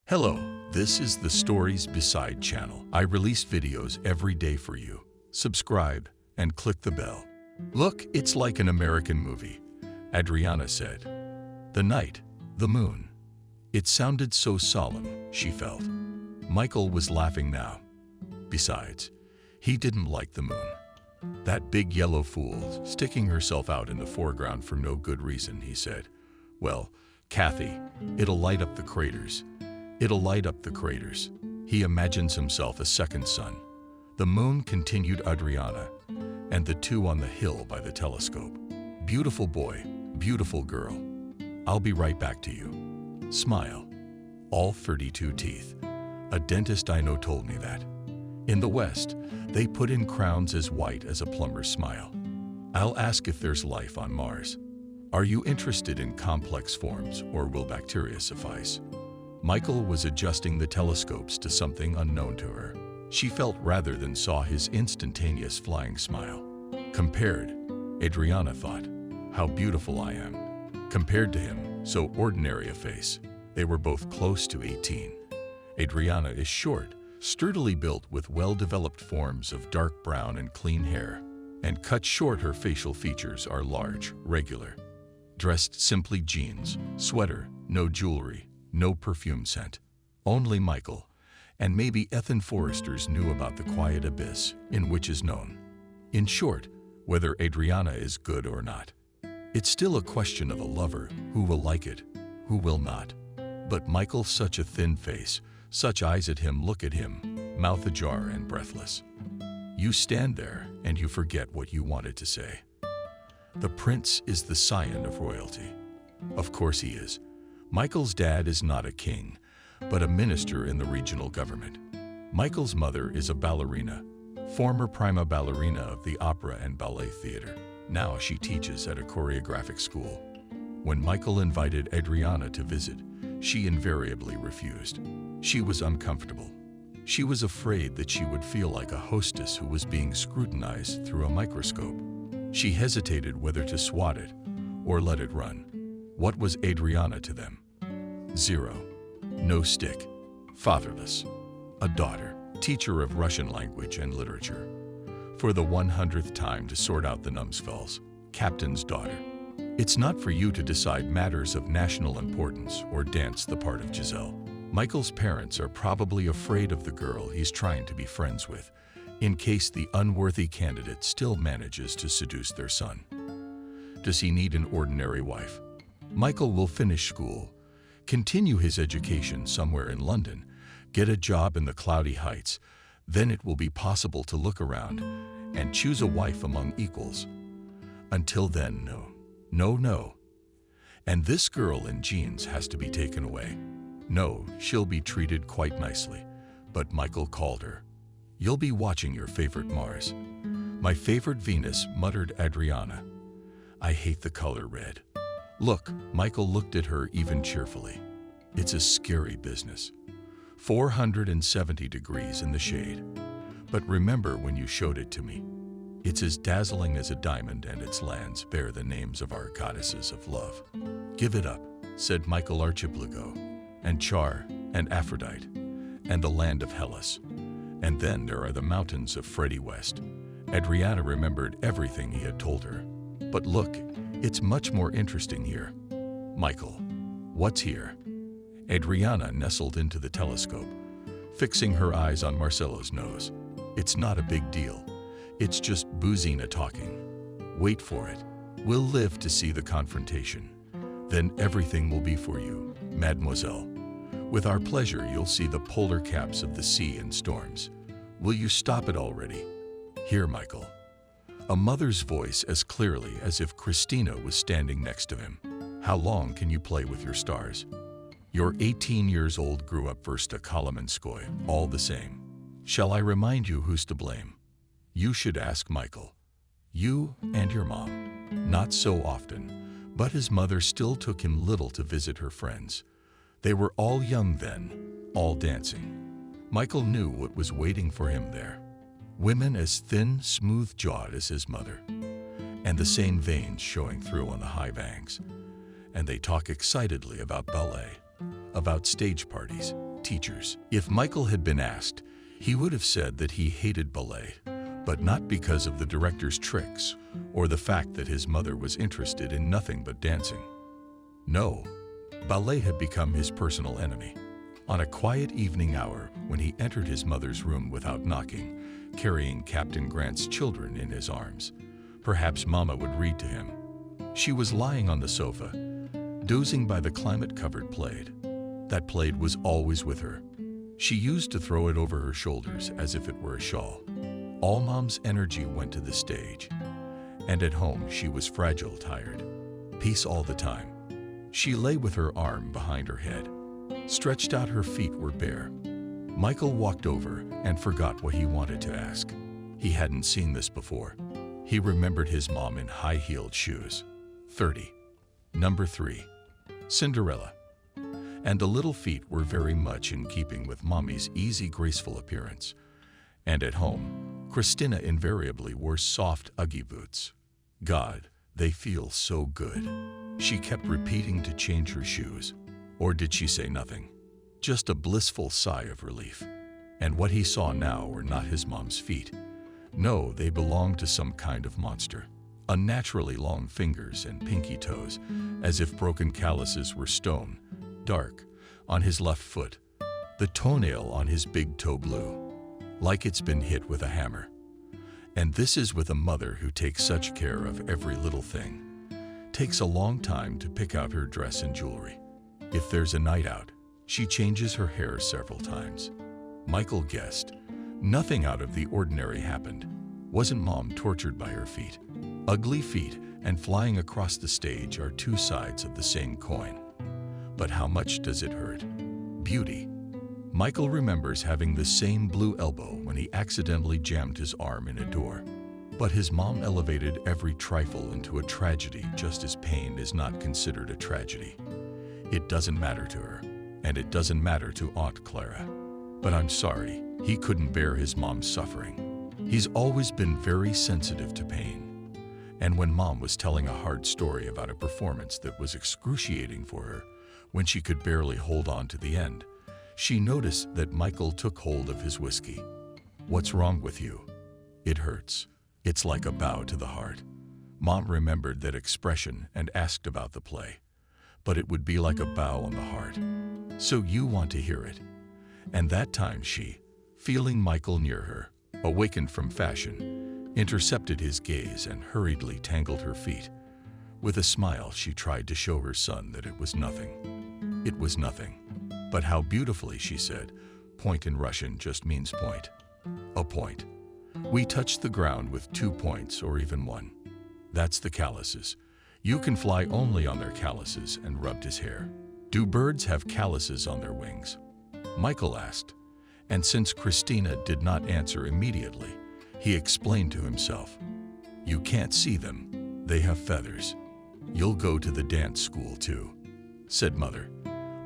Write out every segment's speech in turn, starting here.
Hello, this is the Stories Beside channel. I release videos every day for you. Subscribe and click the bell. Look, it's like an American movie, Adriana said. The night, the moon. It sounded so solemn, she felt. Michael was laughing now. Besides, he didn't like the moon. That big yellow fool, sticking herself out in the foreground for no good reason, he said. Well, Kathy, it'll light up the craters. It'll light up the craters. He imagines himself a second sun. The moon, continued Adriana, and the two on the hill by the telescope. Beautiful boy, beautiful girl. I'll be right back to you. Smile. All 32 teeth. A dentist I know told me that. In the West, they put in crowns as white as a plumber's smile. I'll ask if there's life on Mars. Are you interested in complex forms, or will bacteria suffice? Michael was adjusting the telescopes to something unknown to her. She felt rather than saw his instantaneous flying smile. Compared, Adriana thought, how beautiful I am. Compared to him, so ordinary a face. They were both close to 18. Adriana is short, sturdily built with well-developed forms of dark brown and clean hair, and cut short her facial features are large, regular. Dressed simply jeans, sweater, no jewelry, no perfume scent. Only Michael, and maybe Ethan Forresters knew about the quiet abyss in which is known. In short, whether Adriana is good or not. It's still a question of a lover who will like it, who will not. But Michael's such a thin face, such eyes at him, look at him, mouth ajar and breathless. You stand there and you forget what you wanted to say. The prince is the scion of royalty. Of course he is. Michael's dad is not a king, but a minister in the regional government. Michael's mother is a ballerina, former prima ballerina of the opera and ballet theater. Now she teaches at a choreographic school. When Michael invited Adriana to visit, she invariably refused. She was uncomfortable. She was afraid that she would feel like a hostess who was being scrutinized through a microscope. She hesitated whether to swat it or let it run. What was Adriana to them? Zero. No stick. Fatherless. A daughter, teacher of Russian language and literature. For the 100th time to sort out the numbskulls, captain's daughter. It's not for you to decide matters of national importance or dance the part of Giselle. Michael's parents are probably afraid of the girl he's trying to be friends with, in case the unworthy candidate still manages to seduce their son. Does he need an ordinary wife? Michael will finish school, continue his education somewhere in London, get a job in the cloudy heights, then it will be possible to look around and choose a wife among equals. Until then, no. No, no. And this girl in jeans has to be taken away. No, she'll be treated quite nicely. But Michael called her. You'll be watching your favorite Mars. My favorite Venus, muttered Adriana. I hate the color red. Look, Michael looked at her even cheerfully. It's a scary business. 470 degrees in the shade. But remember when you showed it to me. It's as dazzling as a diamond, and its lands bear the names of our goddesses of love. Give it up, said Michael Archipelago, and Char, and Aphrodite, and the land of Hellas. And then there are the mountains of Freddie West. Adriana remembered everything he had told her. But look, it's much more interesting here. Michael, what's here? Adriana nestled into the telescope, fixing her eyes on Marcelo's nose. It's not a big deal. It's just Buzina talking. Wait for it. We'll live to see the confrontation. Then everything will be for you, mademoiselle. With our pleasure, you'll see the polar caps of the sea in storms. Will you stop it already? Here, Michael. A mother's voice as clearly as if Christina was standing next to him. How long can you play with your stars? You're 18 years old, grew up Versta Kolomenskoy, all the same. Shall I remind you who's to blame? You should ask Michael. You and your mom. Not so often, but his mother still took him little to visit her friends. They were all young then, all dancing. Michael knew what was waiting for him there. Women as thin, smooth-jawed as his mother, and the same veins showing through on the high bangs. And they talk excitedly about ballet, about stage parties, teachers. If Michael had been asked, he would have said that he hated ballet, but not because of the director's tricks or the fact that his mother was interested in nothing but dancing. No, ballet had become his personal enemy. On a quiet evening hour, when he entered his mother's room without knocking, carrying Captain Grant's children in his arms, perhaps Mama would read to him. She was lying on the sofa, dozing by the climate-covered plaid. That plaid was always with her. She used to throw it over her shoulders as if it were a shawl. All Mom's energy went to the stage, and at home she was fragile, tired. Peace all the time. She lay with her arm behind her head. Stretched out, her feet were bare. Michael walked over and forgot what he wanted to ask. He hadn't seen this before. He remembered his mom in high-heeled shoes. 30. Number 3. Cinderella. And the little feet were very much in keeping with Mommy's easy, graceful appearance. And at home, Christina invariably wore soft, Uggy boots. God, they feel so good. She kept repeating to change her shoes. Or did she say nothing? Just a blissful sigh of relief. And what he saw now were not his mom's feet. No, they belonged to some kind of monster. Unnaturally long fingers and pinky toes, as if broken calluses were stone, dark, on his left foot. The toenail on his big toe blue, like it's been hit with a hammer. And this is with a mother who takes such care of every little thing. Takes a long time to pick out her dress and jewelry. If there's a night out, she changes her hair several times. Michael guessed. Nothing out of the ordinary happened. Wasn't Mom tortured by her feet? Ugly feet and flying across the stage are two sides of the same coin. But how much does it hurt? Beauty. Michael remembers having the same blue elbow when he accidentally jammed his arm in a door. But his mom elevated every trifle into a tragedy, just as pain is not considered a tragedy. It doesn't matter to her, and it doesn't matter to Aunt Clara. But I'm sorry, he couldn't bear his mom's suffering. He's always been very sensitive to pain. And when Mom was telling a hard story about a performance that was excruciating for her, when she could barely hold on to the end, she noticed that Michael took hold of his whiskey. What's wrong with you? It hurts. It's like a bow to the heart. Mom remembered that expression and asked about the play. But it would be like a bow on the heart. So you want to hear it. And that time she, feeling Michael near her, awakened from fashion, intercepted his gaze and hurriedly tangled her feet. With a smile, she tried to show her son that it was nothing. It was nothing. But how beautifully, she said. Point in Russian just means point. A point. We touch the ground with 2 points or even 1. That's the calluses. You can fly only on their calluses, and rubbed his hair. Do birds have calluses on their wings? Michael asked. And since Christina did not answer immediately, he explained to himself. You can't see them. They have feathers. You'll go to the dance school too, said Mother.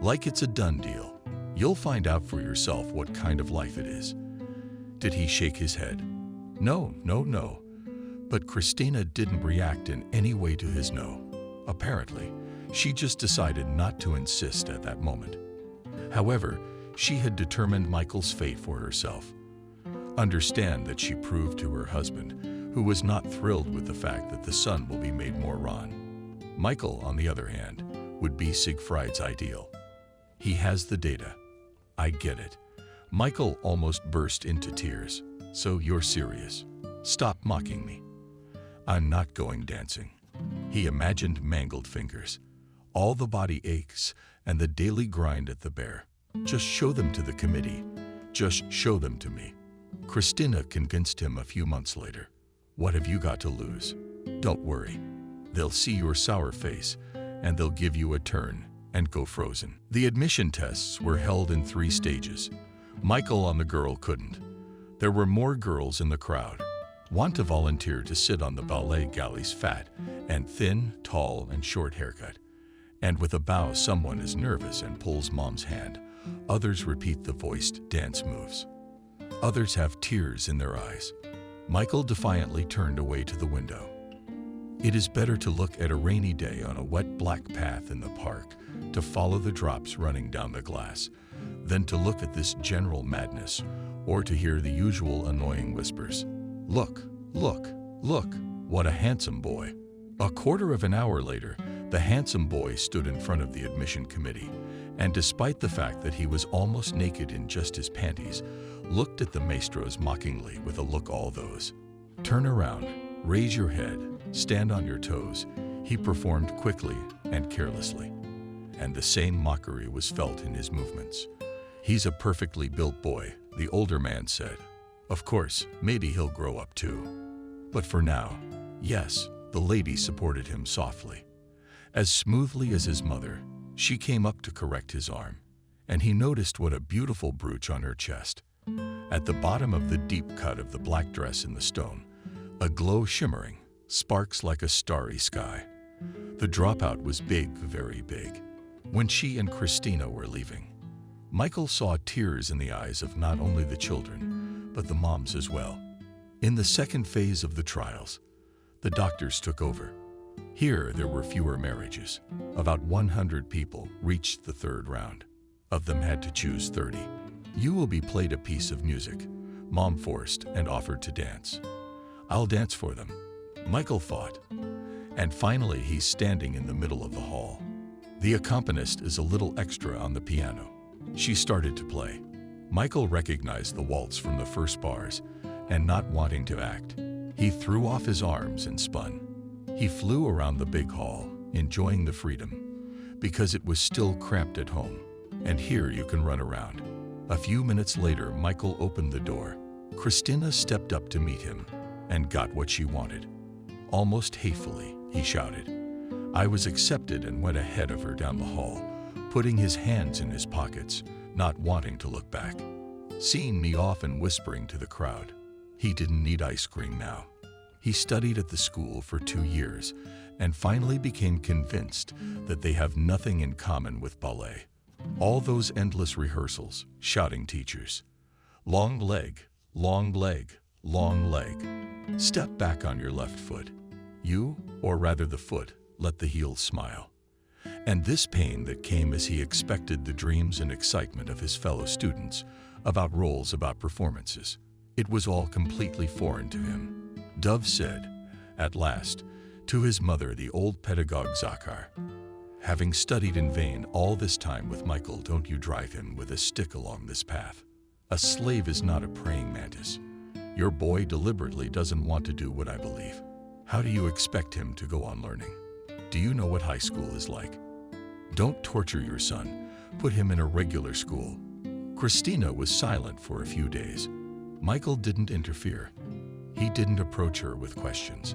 Like it's a done deal. You'll find out for yourself what kind of life it is. Did he shake his head? No. But Christina didn't react in any way to his no. Apparently, she just decided not to insist at that moment. However, she had determined Michael's fate for herself. Understand that she proved to her husband, who was not thrilled with the fact that the son will be made moron. Michael, on the other hand, would be Siegfried's ideal. He has the data. I get it. Michael almost burst into tears. So you're serious? Stop mocking me. I'm not going dancing. He imagined mangled fingers, all the body aches, and the daily grind at the bear. Just show them to the committee. Just show them to me. Christina convinced him a few months later. What have you got to lose? Don't worry. They'll see your sour face, and they'll give you a turn and go frozen. The admission tests were held in 3 stages. Michael on the girl couldn't. There were more girls in the crowd. Want to volunteer to sit on the ballet galleys, fat and thin, tall and short haircut. And with a bow, someone is nervous and pulls Mom's hand. Others repeat the voiced dance moves. Others have tears in their eyes. Michael defiantly turned away to the window. It is better to look at a rainy day on a wet black path in the park, to follow the drops running down the glass, than to look at this general madness or to hear the usual annoying whispers. Look, look, look, what a handsome boy. A quarter of an hour later, the handsome boy stood in front of the admission committee, and despite the fact that he was almost naked in just his panties, looked at the maestros mockingly with a look all those. Turn around, raise your head, stand on your toes, he performed quickly and carelessly. And the same mockery was felt in his movements. He's a perfectly built boy, the older man said. Of course, maybe he'll grow up too. But for now, yes, the lady supported him softly. As smoothly as his mother, she came up to correct his arm, and he noticed what a beautiful brooch on her chest. At the bottom of the deep cut of the black dress in the stone, a glow shimmering, sparks like a starry sky. The dropout was big, very big. When she and Christina were leaving, Michael saw tears in the eyes of not only the children, but the moms as well. In the second phase of the trials, the doctors took over. Here there were fewer marriages. About 100 people reached the third round. Of them had to choose 30. You will be played a piece of music. Mom forced and offered to dance. I'll dance for them, Michael thought. And finally he's standing in the middle of the hall. The accompanist is a little extra on the piano. She started to play. Michael recognized the waltz from the first bars, and not wanting to act, he threw off his arms and spun. He flew around the big hall, enjoying the freedom, because it was still cramped at home, and here you can run around. A few minutes later, Michael opened the door. Christina stepped up to meet him and got what she wanted. Almost hatefully, he shouted. I was accepted and went ahead of her down the hall, putting his hands in his pockets, not wanting to look back. Seeing me off and whispering to the crowd. He didn't need ice cream now. He studied at the school for 2 years and finally became convinced that they have nothing in common with ballet. All those endless rehearsals, shouting teachers. Long leg, long leg, long leg. Step back on your left foot. You, or rather the foot, let the heel smile. And this pain that came as he expected the dreams and excitement of his fellow students, about roles, about performances. It was all completely foreign to him. Dove said, at last, to his mother, the old pedagogue Zakar. Having studied in vain all this time with Michael, don't you drive him with a stick along this path. A slave is not a praying mantis. Your boy deliberately doesn't want to do what I believe. How do you expect him to go on learning? Do you know what high school is like? Don't torture your son. Put him in a regular school. Christina was silent for a few days. Michael didn't interfere. He didn't approach her with questions.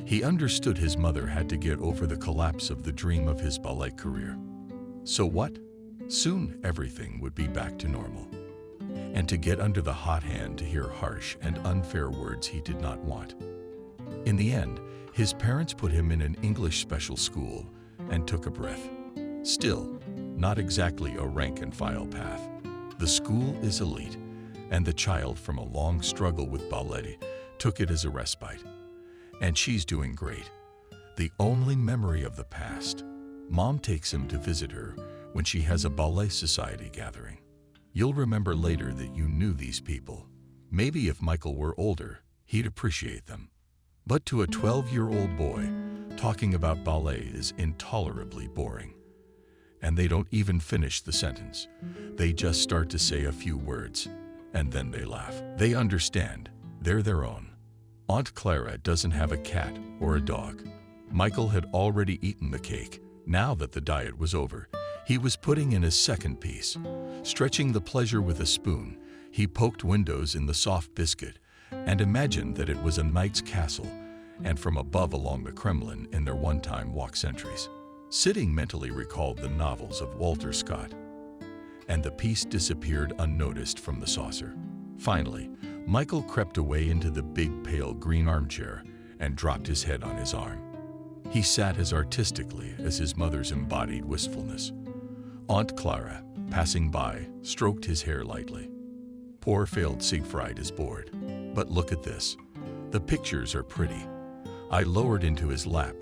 He understood his mother had to get over the collapse of the dream of his ballet career. So what? Soon everything would be back to normal. And to get under the hot hand to hear harsh and unfair words he did not want. In the end, his parents put him in an English special school and took a breath. Still, not exactly a rank and file path. The school is elite, and the child from a long struggle with ballet took it as a respite. And she's doing great. The only memory of the past. Mom takes him to visit her when she has a ballet society gathering. You'll remember later that you knew these people. Maybe if Michael were older, he'd appreciate them. But to a 12-year-old boy, talking about ballet is intolerably boring. And they don't even finish the sentence. They just start to say a few words, and then they laugh. They understand. They're their own. Aunt Clara doesn't have a cat or a dog. Michael had already eaten the cake. Now that the diet was over, he was putting in his second piece. Stretching the pleasure with a spoon, he poked windows in the soft biscuit and imagined that it was a knight's castle and from above along the Kremlin in their one-time walk centuries. Sitting mentally recalled the novels of Walter Scott, and the piece disappeared unnoticed from the saucer. Finally, Michael crept away into the big pale green armchair and dropped his head on his arm. He sat as artistically as his mother's embodied wistfulness. Aunt Clara, passing by, stroked his hair lightly. Poor failed Siegfried is bored. But look at this. The pictures are pretty. I lowered into his lap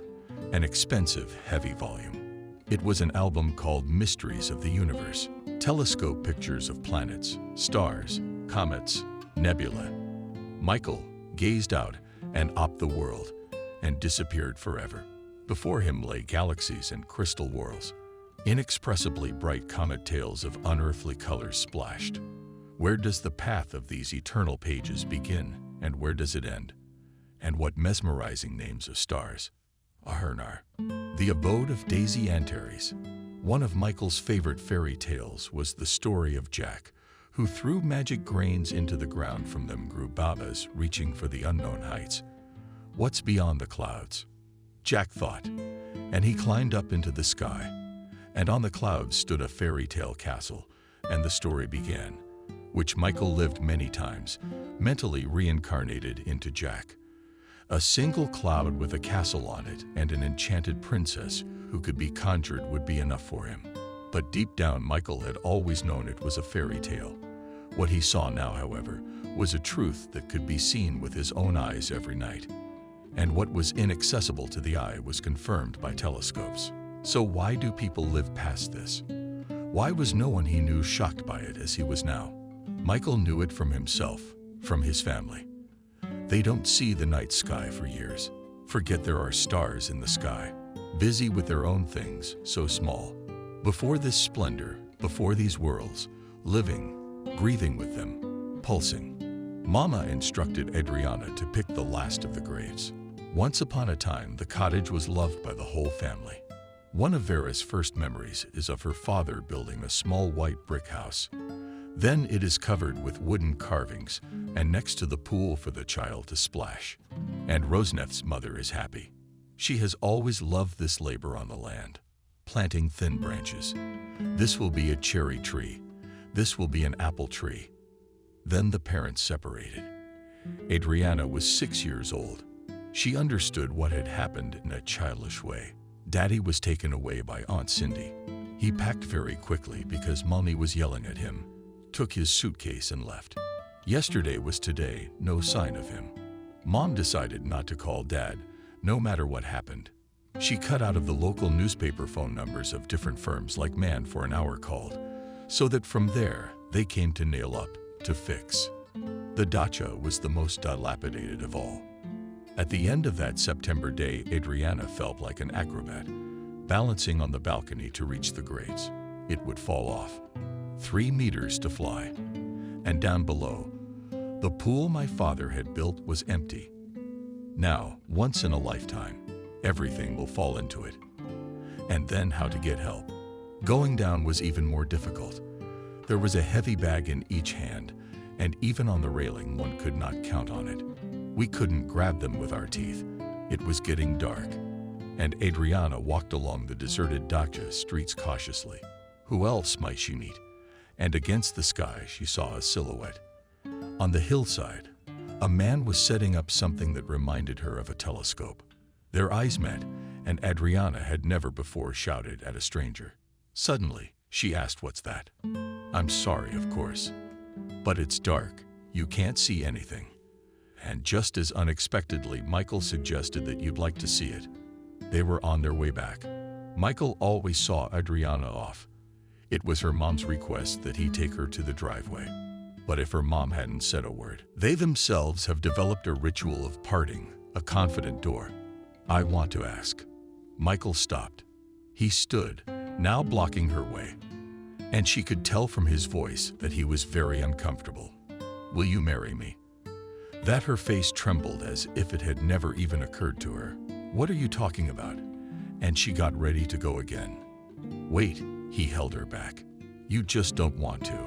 an expensive, heavy volume. It was an album called Mysteries of the Universe. Telescope pictures of planets, stars, comets, nebulae. Michael gazed out and up the world and disappeared forever. Before him lay galaxies and crystal whorls. Inexpressibly bright comet tails of unearthly colors splashed. Where does the path of these eternal pages begin, and where does it end? And what mesmerizing names of stars! Ahurnar, the abode of Daisy Antares. One of Michael's favorite fairy tales was the story of Jack, who threw magic grains into the ground. From them grew Babas, reaching for the unknown heights. What's beyond the clouds? Jack thought, and he climbed up into the sky. And on the clouds stood a fairy tale castle, and the story began, which Michael lived many times, mentally reincarnated into Jack. A single cloud with a castle on it and an enchanted princess who could be conjured would be enough for him. But deep down, Michael had always known it was a fairy tale. What he saw now, however, was a truth that could be seen with his own eyes every night. And what was inaccessible to the eye was confirmed by telescopes. So why do people live past this? Why was no one he knew shocked by it as he was now? Michael knew it from himself, from his family. They don't see the night sky for years. Forget there are stars in the sky, busy with their own things, so small. Before this splendor, before these worlds, living, breathing with them, pulsing. Mama instructed Adriana to pick the last of the graves. Once upon a time, the cottage was loved by the whole family. One of Vera's first memories is of her father building a small white brick house. Then it is covered with wooden carvings and next to the pool for the child to splash. And Rosnef's mother is happy. She has always loved this labor on the land, planting thin branches. This will be a cherry tree. This will be an apple tree. Then the parents separated. Adriana was 6 years old. She understood what had happened in a childish way. Daddy was taken away by Aunt Cindy. He packed very quickly because Mommy was yelling at him, took his suitcase and left. Yesterday was today, no sign of him. Mom decided not to call Dad, no matter what happened. She cut out of the local newspaper phone numbers of different firms like Man for an Hour called, so that from there they came to nail up, to fix. The dacha was the most dilapidated of all. At the end of that September day, Adriana felt like an acrobat, balancing on the balcony to reach the grates. It would fall off. 3 meters to fly. And down below, the pool my father had built was empty. Now, once in a lifetime, everything will fall into it. And then how to get help. Going down was even more difficult. There was a heavy bag in each hand, and even on the railing one could not count on it. We couldn't grab them with our teeth. It was getting dark, and Adriana walked along the deserted dacha streets cautiously. Who else might she meet? And against the sky she saw a silhouette. On the hillside, a man was setting up something that reminded her of a telescope. Their eyes met, and Adriana had never before shouted at a stranger. Suddenly, she asked, "What's that?" "I'm sorry, of course. But it's dark. You can't see anything." And just as unexpectedly, Michael suggested that you'd like to see it. They were on their way back. Michael always saw Adriana off. It was her mom's request that he take her to the driveway. But if her mom hadn't said a word, they themselves have developed a ritual of parting, a confident door. "I want to ask." Michael stopped. He stood, now blocking her way. And she could tell from his voice that he was very uncomfortable. "Will you marry me?" That her face trembled as if it had never even occurred to her. "What are you talking about?" And she got ready to go again. "Wait," he held her back. "You just don't want to.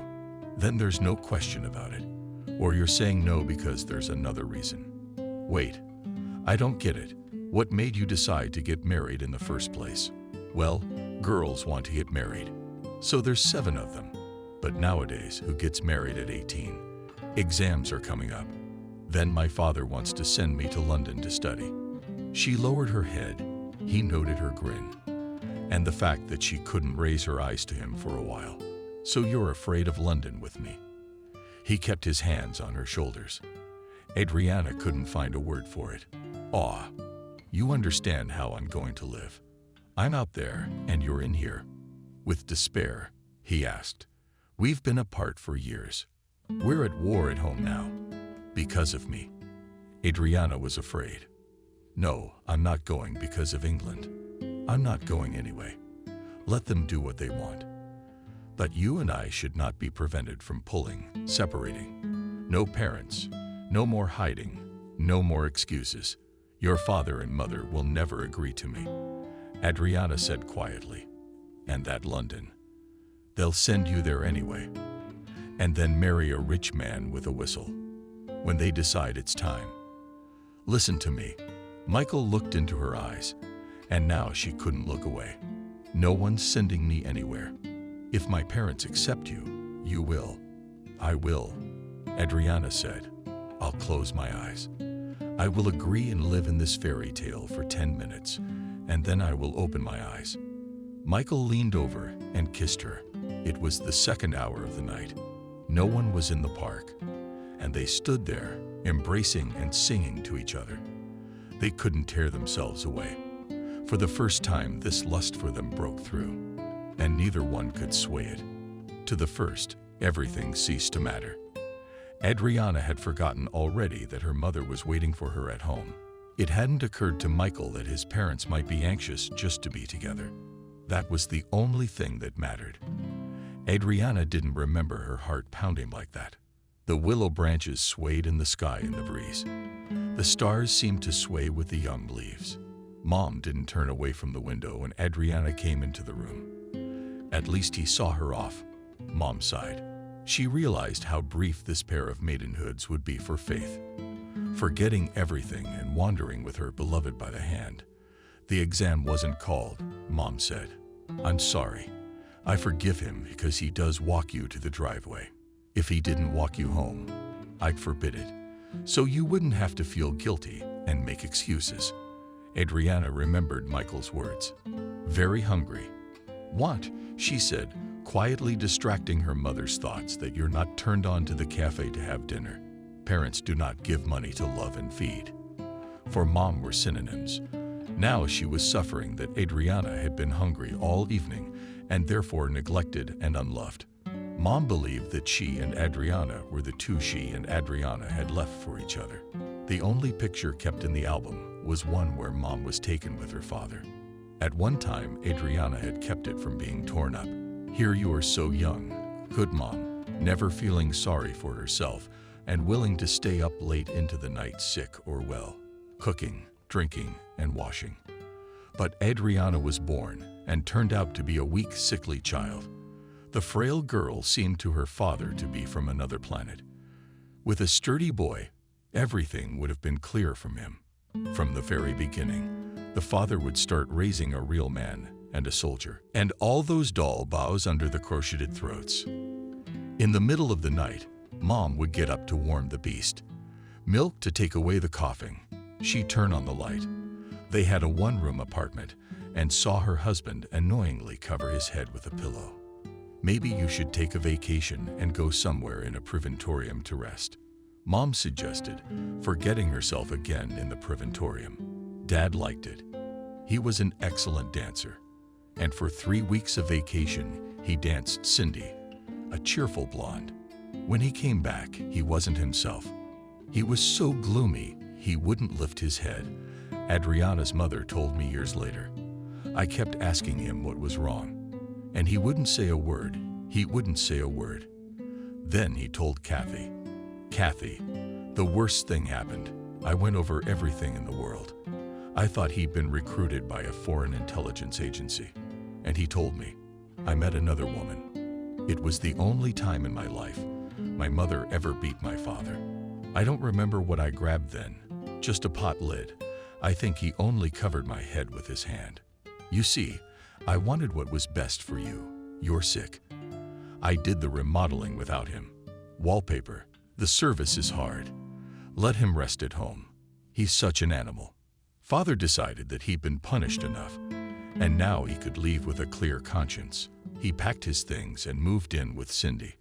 Then there's no question about it. Or you're saying no because there's another reason. Wait, I don't get it. What made you decide to get married in the first place?" "Well, girls want to get married. So there's 7 of them. But nowadays, who gets married at 18? Exams are coming up. Then my father wants to send me to London to study." She lowered her head. He noted her grin, and the fact that she couldn't raise her eyes to him for a while. "So you're afraid of London with me?" He kept his hands on her shoulders. Adriana couldn't find a word for it. "Aw, you understand how I'm going to live. I'm out there, and you're in here." With despair, he asked, We've been apart for years. We're at war at home now. Because of me. Adriana was afraid. No, I'm not going because of England. I'm not going anyway. Let them do what they want. But you and I should not be prevented from pulling, separating. No parents, no more hiding, no more excuses. Your father and mother will never agree to me, Adriana said quietly. And that London. They'll send you there anyway. And then marry a rich man with a whistle. When they decide it's time. Listen to me. Michael looked into her eyes, and now she couldn't look away. No one's sending me anywhere. If my parents accept you, you will. I will, Adriana said. I'll close my eyes. I will agree and live in this fairy tale for 10 minutes, and then I will open my eyes. Michael leaned over and kissed her. It was the second hour of the night. No one was in the park, and they stood there, embracing and singing to each other. They couldn't tear themselves away. For the first time, this lust for them broke through, and neither one could sway it. To the first, everything ceased to matter. Adriana had forgotten already that her mother was waiting for her at home. It hadn't occurred to Michael that his parents might be anxious just to be together. That was the only thing that mattered. Adriana didn't remember her heart pounding like that. The willow branches swayed in the sky in the breeze. The stars seemed to sway with the young leaves. Mom didn't turn away from the window when Adriana came into the room. At least he saw her off. Mom sighed. She realized how brief this pair of maidenhoods would be for Faith. Forgetting everything and wandering with her beloved by the hand. The exam wasn't called, Mom said. I'm sorry. I forgive him because he does walk you to the driveway. If he didn't walk you home, I'd forbid it, so you wouldn't have to feel guilty and make excuses. Adriana remembered Michael's words. Very hungry. Want, she said, quietly distracting her mother's thoughts that you're not turned on to the cafe to have dinner. Parents do not give money to love and feed. For Mom were synonyms. Now she was suffering that Adriana had been hungry all evening and therefore neglected and unloved. Mom believed that she and Adriana were the two she and Adriana had left for each other. The only picture kept in the album was one where Mom was taken with her father. At one time, Adriana had kept it from being torn up. Here you are so young, good Mom, never feeling sorry for herself and willing to stay up late into the night sick or well, cooking, drinking, and washing. But Adriana was born and turned out to be a weak, sickly child. The frail girl seemed to her father to be from another planet. With a sturdy boy, everything would have been clear from him. From the very beginning, the father would start raising a real man and a soldier, and all those doll bows under the crocheted throats. In the middle of the night, Mom would get up to warm the beast. Milk to take away the coughing. She'd turn on the light. They had a one-room apartment and saw her husband annoyingly cover his head with a pillow. Maybe you should take a vacation and go somewhere in a preventorium to rest, Mom suggested, forgetting herself again in the preventorium. Dad liked it. He was an excellent dancer, and for 3 weeks of vacation, he danced Cindy, a cheerful blonde. When he came back, he wasn't himself. He was so gloomy, he wouldn't lift his head, Adriana's mother told me years later. I kept asking him what was wrong. And he wouldn't say a word. He wouldn't say a word. Then he told Kathy. Kathy, the worst thing happened. I went over everything in the world. I thought he'd been recruited by a foreign intelligence agency. And he told me, I met another woman. It was the only time in my life my mother ever beat my father. I don't remember what I grabbed then, just a pot lid. I think he only covered my head with his hand. You see, I wanted what was best for you. You're sick. I did the remodeling without him. Wallpaper. The service is hard. Let him rest at home. He's such an animal. Father decided that he'd been punished enough, and now he could leave with a clear conscience. He packed his things and moved in with Cindy.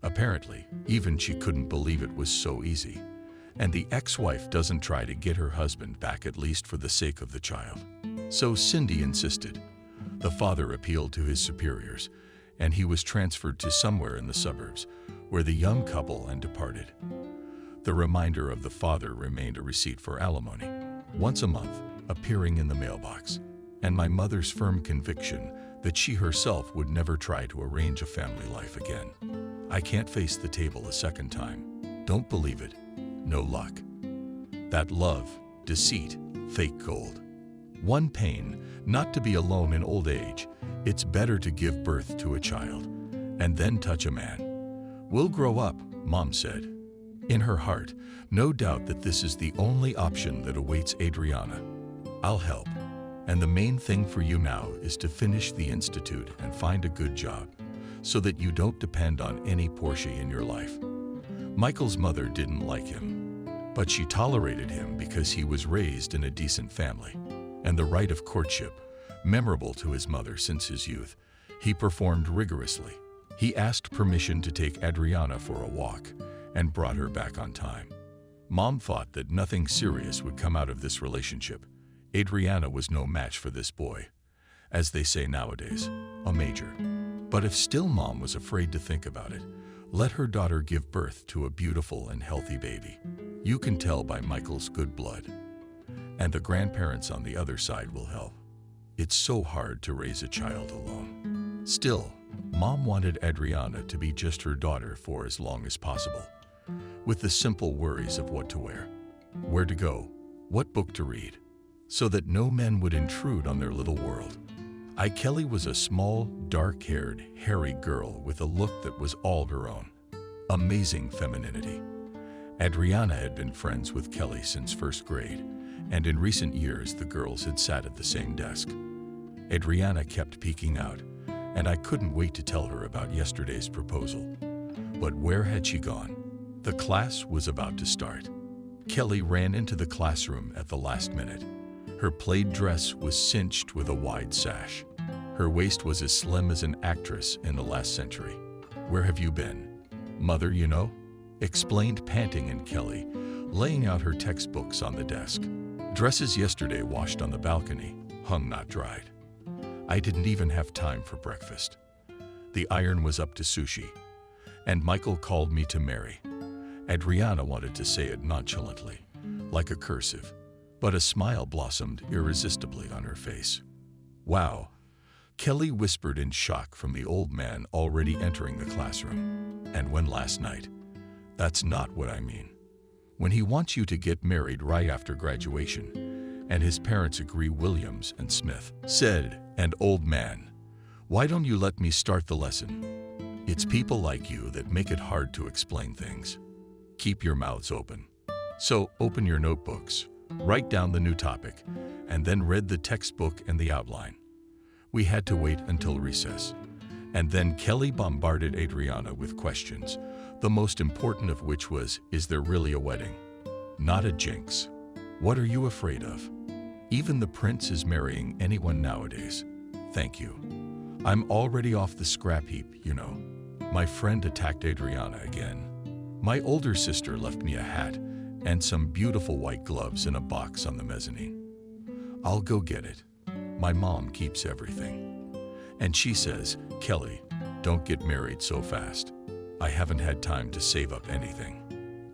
Apparently, even she couldn't believe it was so easy. And the ex-wife doesn't try to get her husband back, at least for the sake of the child. So Cindy insisted. The father appealed to his superiors, and he was transferred to somewhere in the suburbs, where the young couple had departed. The reminder of the father remained a receipt for alimony, once a month, appearing in the mailbox, and my mother's firm conviction that she herself would never try to arrange a family life again. I can't face the table a second time. Don't believe it. No luck. That love, deceit, fake gold. One pain, not to be alone in old age. It's better to give birth to a child and then touch a man. We'll grow up, Mom said. In her heart, no doubt that this is the only option that awaits Adriana. I'll help. And the main thing for you now is to finish the institute and find a good job, so that you don't depend on any Portia in your life. Michael's mother didn't like him, but she tolerated him because he was raised in a decent family. And the rite of courtship, memorable to his mother since his youth, he performed rigorously. He asked permission to take Adriana for a walk and brought her back on time. Mom thought that nothing serious would come out of this relationship. Adriana was no match for this boy, as they say nowadays, a major. But if still Mom was afraid to think about it, let her daughter give birth to a beautiful and healthy baby. You can tell by Michael's good blood. And the grandparents on the other side will help. It's so hard to raise a child alone. Still, Mom wanted Adriana to be just her daughter for as long as possible, with the simple worries of what to wear, where to go, what book to read, so that no men would intrude on their little world. Kelly was a small, dark-haired, hairy girl with a look that was all her own. Amazing femininity. Adriana had been friends with Kelly since first grade, and in recent years the girls had sat at the same desk. Adriana kept peeking out, and I couldn't wait to tell her about yesterday's proposal. But where had she gone? The class was about to start. Kelly ran into the classroom at the last minute. Her plaid dress was cinched with a wide sash. Her waist was as slim as an actress in the last century. "Where have you been?" "Mother, you know," explained panting and Kelly, laying out her textbooks on the desk. "Dresses yesterday washed on the balcony, hung not dried. I didn't even have time for breakfast. The iron was up to sushi. And Michael called me to marry." Adriana wanted to say it nonchalantly, like a cursive, but a smile blossomed irresistibly on her face. "Wow," Kelly whispered in shock from the old man already entering the classroom. "And when last night?" "That's not what I mean. When he wants you to get married right after graduation, and his parents agree Williams and Smith," said an old man. "Why don't you let me start the lesson? It's people like you that make it hard to explain things. Keep your mouths open. So open your notebooks, write down the new topic, and then read the textbook and the outline." We had to wait until recess, and then Kelly bombarded Adriana with questions, the most important of which was, "Is there really a wedding? Not a jinx. What are you afraid of? Even the prince is marrying anyone nowadays. Thank you. I'm already off the scrap heap, you know." My friend attacked Adriana again. "My older sister left me a hat and some beautiful white gloves in a box on the mezzanine. I'll go get it. My mom keeps everything. And she says, 'Kelly, don't get married so fast. I haven't had time to save up anything.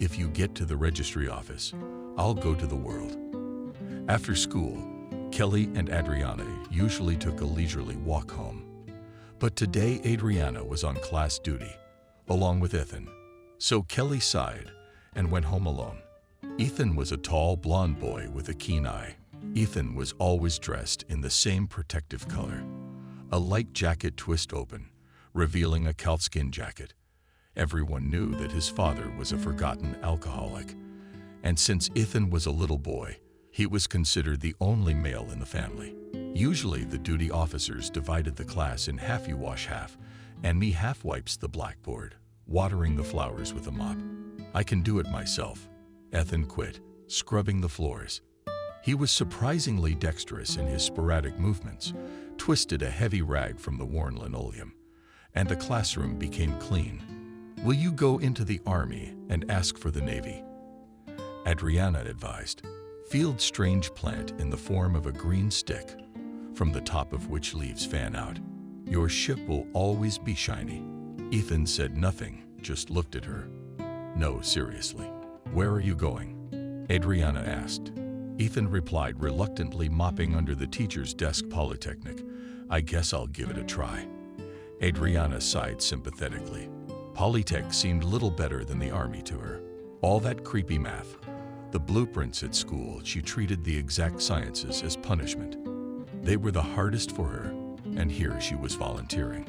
If you get to the registry office, I'll go to the world.'" After school, Kelly and Adriana usually took a leisurely walk home. But today Adriana was on class duty, along with Ethan. So Kelly sighed and went home alone. Ethan was a tall, blond boy with a keen eye. Ethan was always dressed in the same protective color, a light jacket twist open, revealing a calfskin jacket. Everyone knew that his father was a forgotten alcoholic, and since Ethan was a little boy, he was considered the only male in the family. Usually the duty officers divided the class in half. You wash half, and me half wipes the blackboard, watering the flowers with a mop. "I can do it myself." Ethan quit, scrubbing the floors. He was surprisingly dexterous in his sporadic movements, twisted a heavy rag from the worn linoleum, and the classroom became clean. "Will you go into the army and ask for the Navy?" Adriana advised. "Field strange plant in the form of a green stick, from the top of which leaves fan out. Your ship will always be shiny. Ethan said nothing, just looked at her. No, seriously. Where are you going? Adriana asked. Ethan replied reluctantly, mopping under the teacher's desk. Polytechnic. I guess I'll give it a try. Adriana sighed sympathetically. Polytech seemed little better than the army to her. All that creepy math, the blueprints at school, she treated the exact sciences as punishment. They were the hardest for her, and here she was volunteering.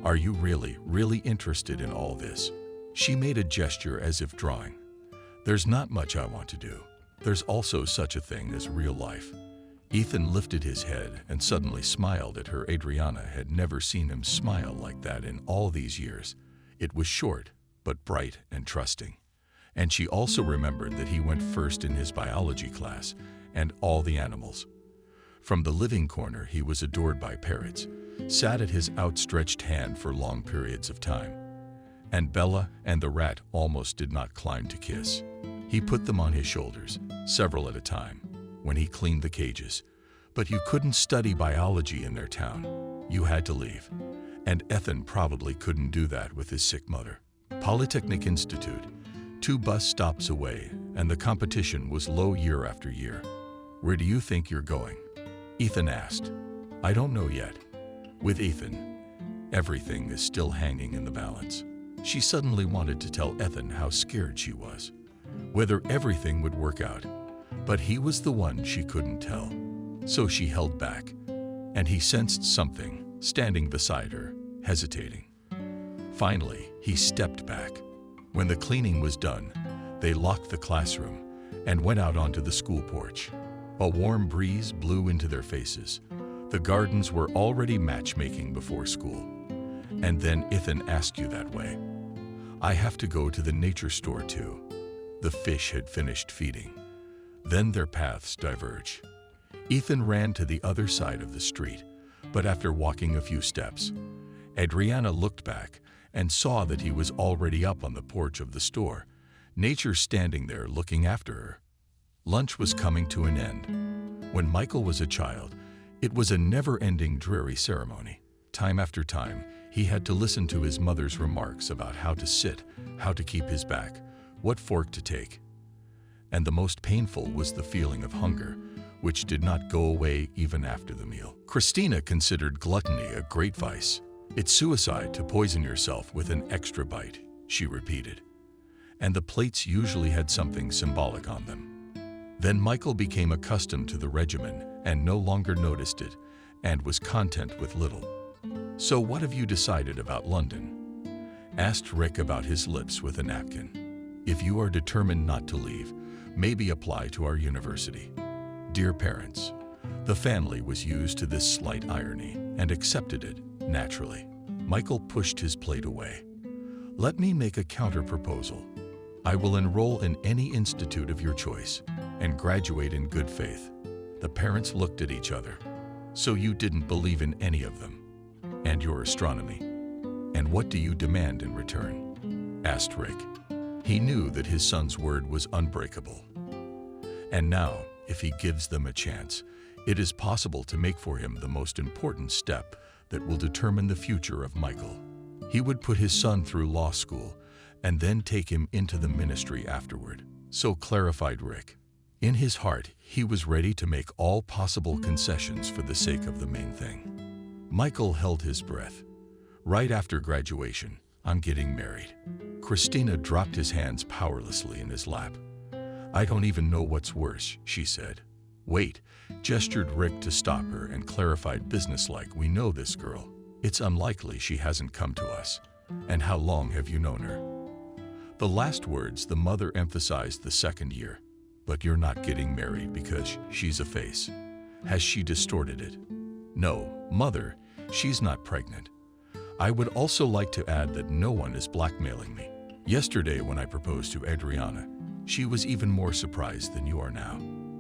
Are you really interested in all this? She made a gesture as if drawing. There's not much I want to do. There's also such a thing as real life. Ethan lifted his head and suddenly smiled at her. Adriana had never seen him smile like that in all these years. It was short, but bright and trusting. And she also remembered that he went first in his biology class and all the animals. From the living corner, he was adored by parrots, sat at his outstretched hand for long periods of time. And Bella and the rat almost did not climb to kiss. He put them on his shoulders, several at a time, when he cleaned the cages. But you couldn't study biology in their town. You had to leave. And Ethan probably couldn't do that with his sick mother. Polytechnic Institute, 2 bus stops away, and the competition was low year after year. Where do you think you're going? Ethan asked. I don't know yet. With Ethan, everything is still hanging in the balance. She suddenly wanted to tell Ethan how scared she was, whether everything would work out, but he was the one she couldn't tell. So she held back, and he sensed something, standing beside her, hesitating. Finally, he stepped back. When the cleaning was done, they locked the classroom and went out onto the school porch. A warm breeze blew into their faces. The gardens were already matchmaking before school. And then Ethan asked you that way. I have to go to the nature store too. The fish had finished feeding. Then their paths diverged. Ethan ran to the other side of the street, but after walking a few steps, Adriana looked back and saw that he was already up on the porch of the store, Nature standing there looking after her. Lunch was coming to an end. When Michael was a child, it was a never-ending dreary ceremony. Time after time, he had to listen to his mother's remarks about how to sit, how to keep his back, what fork to take. And the most painful was the feeling of hunger, which did not go away even after the meal. Christina considered gluttony a great vice. It's suicide to poison yourself with an extra bite, she repeated. And the plates usually had something symbolic on them. Then Michael became accustomed to the regimen and no longer noticed it, and was content with little. So what have you decided about London? Asked Rick about his lips with a napkin. If you are determined not to leave, maybe apply to our university. Dear parents, the family was used to this slight irony and accepted it naturally. Michael pushed his plate away. Let me make a counter-proposal. I will enroll in any institute of your choice and graduate in good faith. The parents looked at each other. So you didn't believe in any of them? And your astronomy? And what do you demand in return? Asked Rick. He knew that his son's word was unbreakable. And now, if he gives them a chance, it is possible to make for him the most important step that will determine the future of Michael. He would put his son through law school and then take him into the ministry afterward. So clarified Rick. In his heart, he was ready to make all possible concessions for the sake of the main thing. Michael held his breath. Right after graduation, I'm getting married. Christina dropped his hands powerlessly in his lap. I don't even know what's worse, she said. Wait, gestured Rick to stop her and clarified businesslike, we know this girl. It's unlikely she hasn't come to us. And how long have you known her? The last words the mother emphasized the second year. But you're not getting married because she's a face. Has she distorted it? No, mother, she's not pregnant. I would also like to add that no one is blackmailing me. Yesterday when I proposed to Adriana, she was even more surprised than you are now.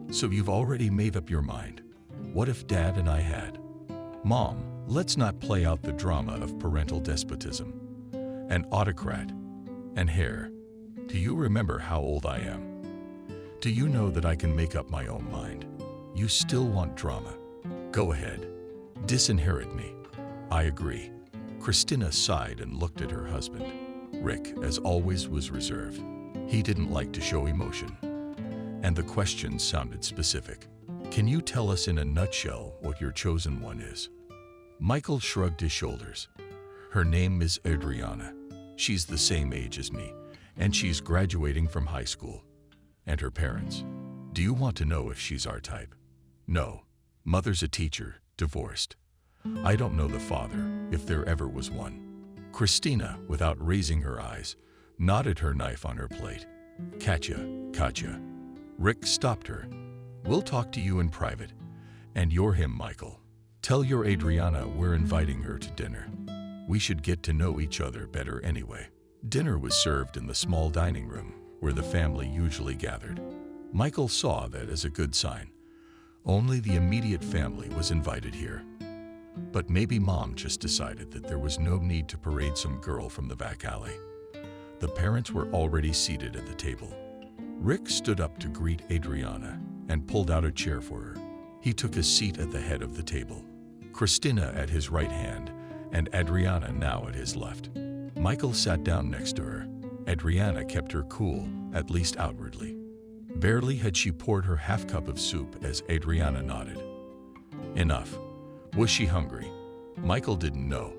So you've already made up your mind. What if Dad and I had? Mom, let's not play out the drama of parental despotism. An autocrat. And hair. Do you remember how old I am? Do you know that I can make up my own mind? You still want drama. Go ahead. Disinherit me. I agree. Christina sighed and looked at her husband. Rick, as always, was reserved. He didn't like to show emotion. And the question sounded specific. Can you tell us in a nutshell what your chosen one is? Michael shrugged his shoulders. Her name is Adriana. She's the same age as me, and she's graduating from high school. And her parents? Do you want to know if she's our type? No. Mother's a teacher, divorced. I don't know the father, if there ever was one. Christina, without raising her eyes, nodded her knife on her plate. Katya. Rick stopped her. We'll talk to you in private. And you're him, Michael. Tell your Adriana we're inviting her to dinner. We should get to know each other better anyway. Dinner was served in the small dining room, where the family usually gathered. Michael saw that as a good sign. Only the immediate family was invited here. But maybe Mom just decided that there was no need to parade some girl from the back alley. The parents were already seated at the table. Rick stood up to greet Adriana and pulled out a chair for her. He took a seat at the head of the table, Christina at his right hand and Adriana now at his left. Michael sat down next to her. Adriana kept her cool, at least outwardly. Barely had she poured her half cup of soup as Adriana nodded. Enough. Was she hungry? Michael didn't know,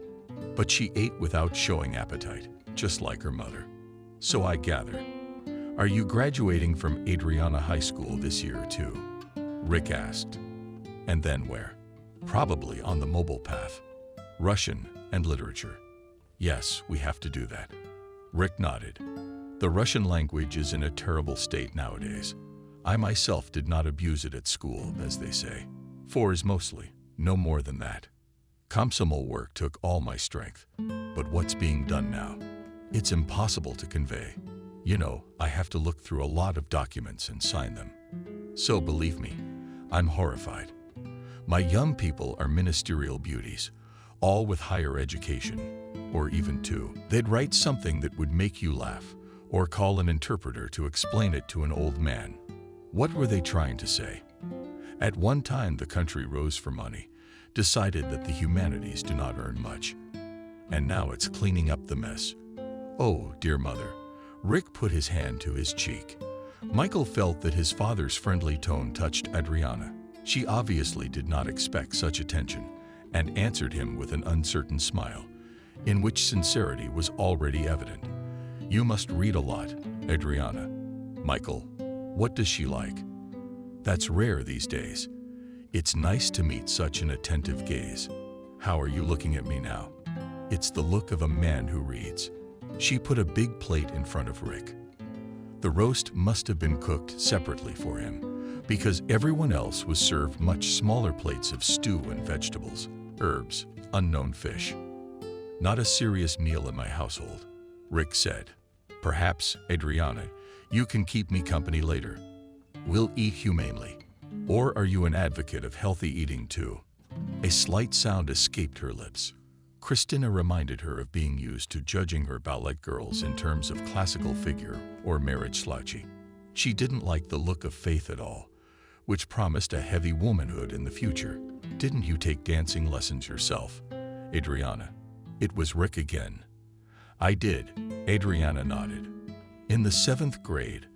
but she ate without showing appetite, just like her mother. So I gather. Are you graduating from Adriana High School this year too? Rick asked. And then where? Probably on the mobile path. Russian and literature. Yes, we have to do that. Rick nodded. The Russian language is in a terrible state nowadays. I myself did not abuse it at school, as they say. 4s mostly. No more than that. Komsomol work took all my strength. But what's being done now? It's impossible to convey. You know, I have to look through a lot of documents and sign them. So believe me, I'm horrified. My young people are ministerial beauties, all with higher education, or even 2. They'd write something that would make you laugh, or call an interpreter to explain it to an old man. What were they trying to say? At one time, the country rose for money, decided that the humanities do not earn much. And now it's cleaning up the mess. Oh, dear mother. Rick put his hand to his cheek. Michael felt that his father's friendly tone touched Adriana. She obviously did not expect such attention, and answered him with an uncertain smile, in which sincerity was already evident. You must read a lot, Adriana. Michael, what does she like? That's rare these days. It's nice to meet such an attentive gaze. How are you looking at me now? It's the look of a man who reads. She put a big plate in front of Rick. The roast must have been cooked separately for him, because everyone else was served much smaller plates of stew and vegetables, herbs, unknown fish. Not a serious meal in my household, Rick said. Perhaps, Adriana, you can keep me company later. We'll eat humanely. Or are you an advocate of healthy eating too? A slight sound escaped her lips. Christina reminded her of being used to judging her ballet girls in terms of classical figure or marriage slouchy. She didn't like the look of Faith at all, which promised a heavy womanhood in the future. Didn't you take dancing lessons yourself, Adriana? It was Rick again. I did, Adriana nodded. In the 7th grade,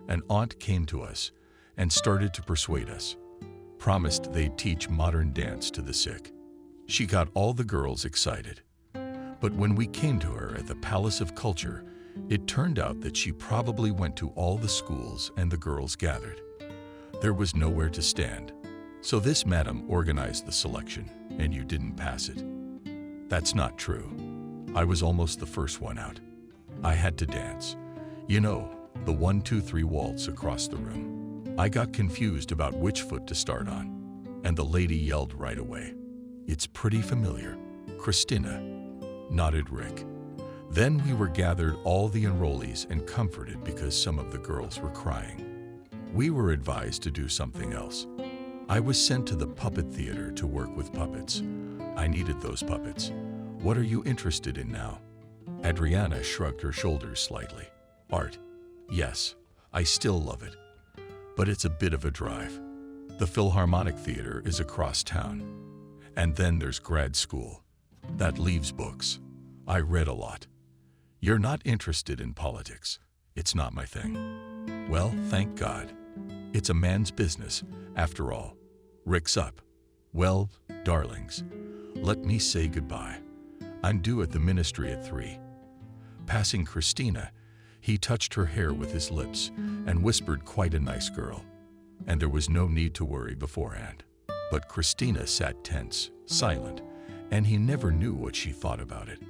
an aunt came to us and started to persuade us. Promised they'd teach modern dance to the sick. She got all the girls excited. But when we came to her at the Palace of Culture, it turned out that she probably went to all the schools and the girls gathered. There was nowhere to stand. So this madam organized the selection, and you didn't pass it. That's not true. I was almost the first one out. I had to dance. You know, the 1, 2, 3 waltz across the room. I got confused about which foot to start on, and the lady yelled right away. It's pretty familiar. Christina, nodded Rick. Then we were gathered all the enrollees and comforted because some of the girls were crying. We were advised to do something else. I was sent to the puppet theater to work with puppets. I needed those puppets. What are you interested in now? Adriana shrugged her shoulders slightly. Art. Yes, I still love it. But it's a bit of a drive. The Philharmonic Theater is across town. And then there's grad school. That leaves books. I read a lot. You're not interested in politics. It's not my thing. Well, thank God. It's a man's business, after all. Rick's up. Well, darlings, let me say goodbye. I'm due at the ministry at 3. Passing Christina, he touched her hair with his lips and whispered, "Quite a nice girl." And there was no need to worry beforehand. But Christina sat tense, silent, and he never knew what she thought about it.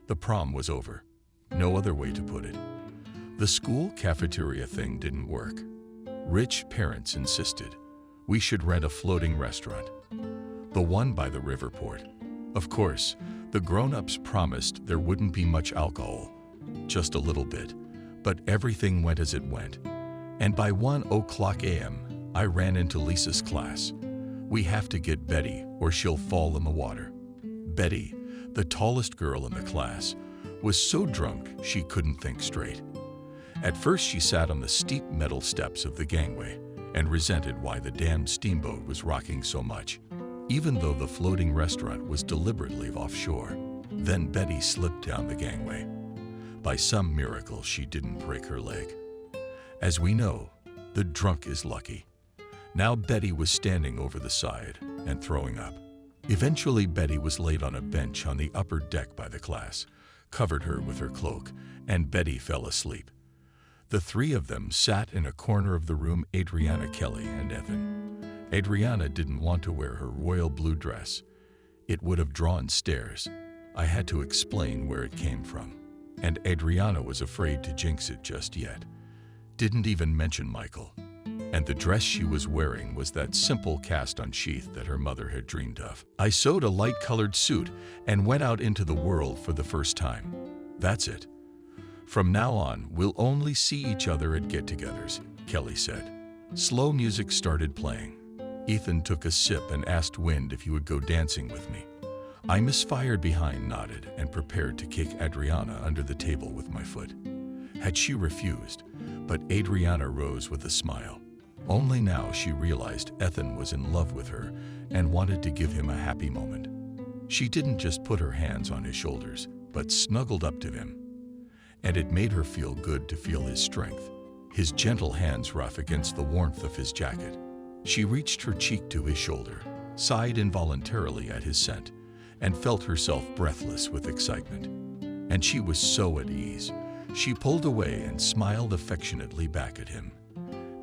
The prom was over. No other way to put it. The school cafeteria thing didn't work. Rich parents insisted we should rent a floating restaurant, the one by the riverport. Of course, the grown-ups promised there wouldn't be much alcohol, just a little bit, but everything went as it went. And by 1:00 a.m., I ran into Lisa's class. "We have to get Betty or she'll fall in the water." Betty, the tallest girl in the class, was so drunk she couldn't think straight. At first she sat on the steep metal steps of the gangway and resented why the damned steamboat was rocking so much, even though the floating restaurant was deliberately offshore. Then Betty slipped down the gangway. By some miracle, she didn't break her leg. As we know, the drunk is lucky. Now Betty was standing over the side and throwing up. Eventually, Betty was laid on a bench on the upper deck by the class, covered her with her cloak, and Betty fell asleep. The three of them sat in a corner of the room, Adriana, Kelly, and Ethan. Adriana didn't want to wear her royal blue dress. It would have drawn stares. I had to explain where it came from. And Adriana was afraid to jinx it just yet. Didn't even mention Michael. And the dress she was wearing was that simple cast-on sheath that her mother had dreamed of. I sewed a light-colored suit and went out into the world for the first time. That's it. From now on, we'll only see each other at get-togethers, Kelly said. Slow music started playing. Ethan took a sip and asked Wind if he would go dancing with me. I misfired behind, nodded, and prepared to kick Adriana under the table with my foot. Had she refused, but Adriana rose with a smile. Only now she realized Ethan was in love with her and wanted to give him a happy moment. She didn't just put her hands on his shoulders, but snuggled up to him. And it made her feel good to feel his strength, his gentle hands rough against the warmth of his jacket. She reached her cheek to his shoulder, sighed involuntarily at his scent, and felt herself breathless with excitement. And she was so at ease. She pulled away and smiled affectionately back at him.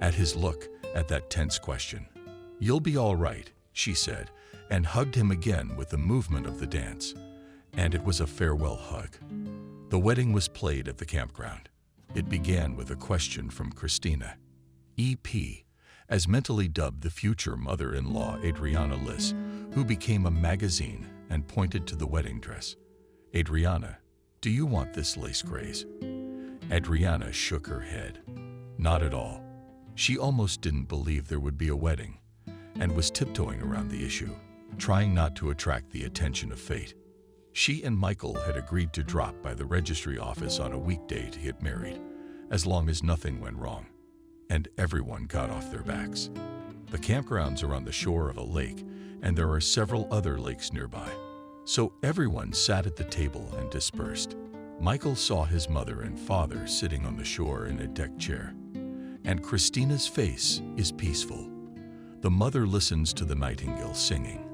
At his look, at that tense question. "You'll be all right," she said, and hugged him again with the movement of the dance. And it was a farewell hug. The wedding was played at the campground. It began with a question from Christina. EP, as mentally dubbed the future mother-in-law Adriana Liss, who became a magazine and pointed to the wedding dress. "Adriana, do you want this lace grace?" Adriana shook her head. Not at all. She almost didn't believe there would be a wedding, and was tiptoeing around the issue, trying not to attract the attention of fate. She and Michael had agreed to drop by the registry office on a weekday to get married, as long as nothing went wrong, and everyone got off their backs. The campgrounds are on the shore of a lake, and there are several other lakes nearby. So everyone sat at the table and dispersed. Michael saw his mother and father sitting on the shore in a deck chair. And Christina's face is peaceful. The mother listens to the nightingale singing.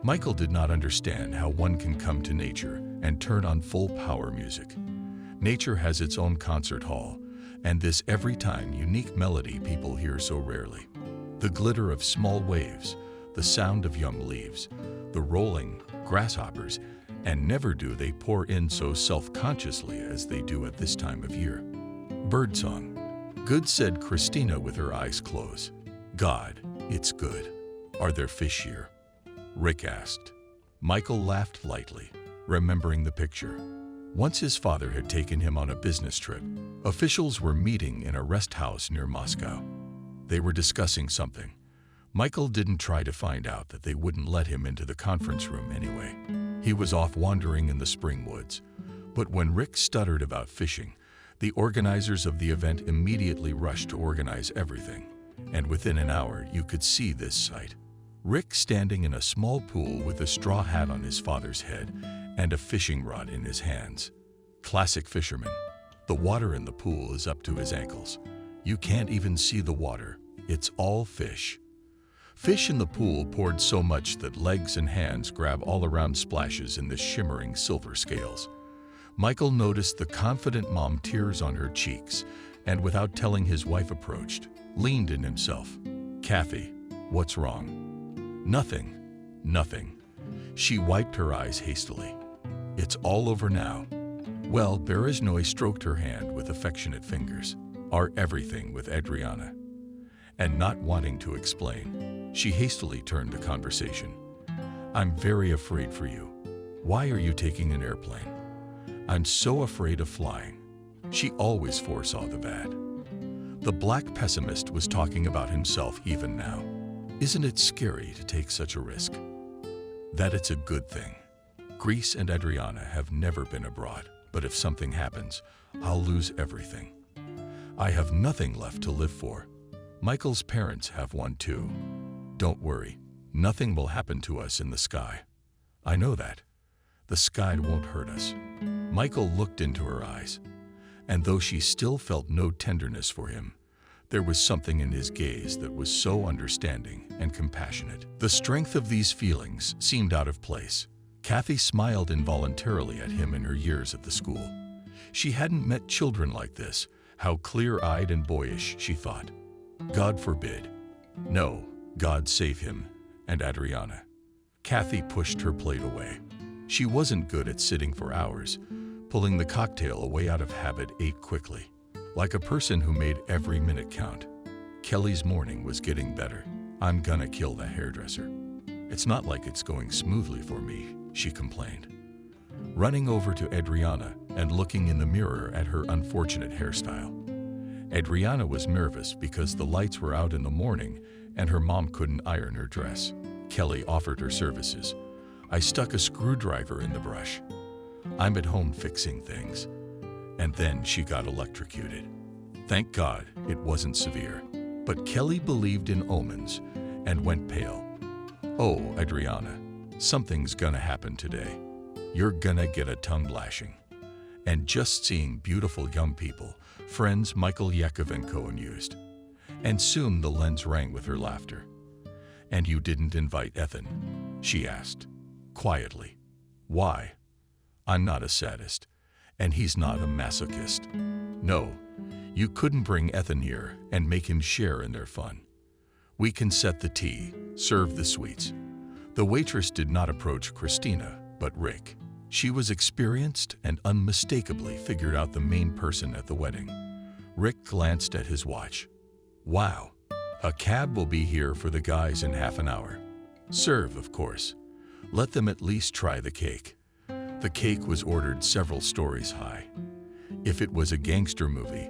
Michael did not understand how one can come to nature and turn on full power music. Nature has its own concert hall, and this every time unique melody people hear so rarely. The glitter of small waves, the sound of young leaves, the rolling grasshoppers, and never do they pour in so self-consciously as they do at this time of year. Birdsong. Good, said Christina with her eyes closed. God, it's good. Are there fish here? Rick asked. Michael laughed lightly, remembering the picture. Once his father had taken him on a business trip. Officials were meeting in a rest house near Moscow. They were discussing something. Michael didn't try to find out that they wouldn't let him into the conference room anyway. He was off wandering in the spring woods. But when Rick stuttered about fishing, the organizers of the event immediately rushed to organize everything. And within an hour, you could see this sight. Rick standing in a small pool with a straw hat on his father's head and a fishing rod in his hands. Classic fisherman. The water in the pool is up to his ankles. You can't even see the water. It's all fish. Fish in the pool poured so much that legs and hands grab all around splashes in the shimmering silver scales. Michael noticed the confident mom tears on her cheeks and, without telling his wife, approached, leaned in himself. "Kathy, what's wrong?" "Nothing, nothing." She wiped her eyes hastily. "It's all over now." Well, Bereznoy stroked her hand with affectionate fingers. "Our everything with Adriana." And not wanting to explain, she hastily turned the conversation. "I'm very afraid for you. Why are you taking an airplane?" "I'm so afraid of flying." She always foresaw the bad. The black pessimist was talking about himself even now. Isn't it scary to take such a risk? That it's a good thing. Greece and Adriana have never been abroad, but if something happens, I'll lose everything. I have nothing left to live for. Michael's parents have one too. Don't worry, nothing will happen to us in the sky. I know that. The sky won't hurt us. Michael looked into her eyes, and though she still felt no tenderness for him, there was something in his gaze that was so understanding and compassionate. The strength of these feelings seemed out of place. Kathy smiled involuntarily at him in her years at the school. She hadn't met children like this, how clear-eyed and boyish, she thought. God forbid. No, God save him and Adriana. Kathy pushed her plate away. She wasn't good at sitting for hours. Pulling the cocktail away out of habit, ate quickly, like a person who made every minute count. Kelly's morning was getting better. "I'm gonna kill the hairdresser. It's not like it's going smoothly for me," she complained, running over to Adriana and looking in the mirror at her unfortunate hairstyle. Adriana was nervous because the lights were out in the morning and her mom couldn't iron her dress. Kelly offered her services. "I stuck a screwdriver in the brush. I'm at home fixing things." And then she got electrocuted. Thank God it wasn't severe. But Kelly believed in omens and went pale. "Oh, Adriana, something's gonna happen today. You're gonna get a tongue lashing." And just seeing beautiful young people, friends Michael Yakovenko amused. And soon the lens rang with her laughter. "And you didn't invite Ethan?" she asked, quietly. "Why? I'm not a sadist, and he's not a masochist. No, you couldn't bring Ethan here and make him share in their fun. We can set the tea, serve the sweets." The waitress did not approach Christina, but Rick. She was experienced and unmistakably figured out the main person at the wedding. Rick glanced at his watch. "Wow, a cab will be here for the guys in half an hour. Serve, of course. Let them at least try the cake." The cake was ordered several stories high. If it was a gangster movie,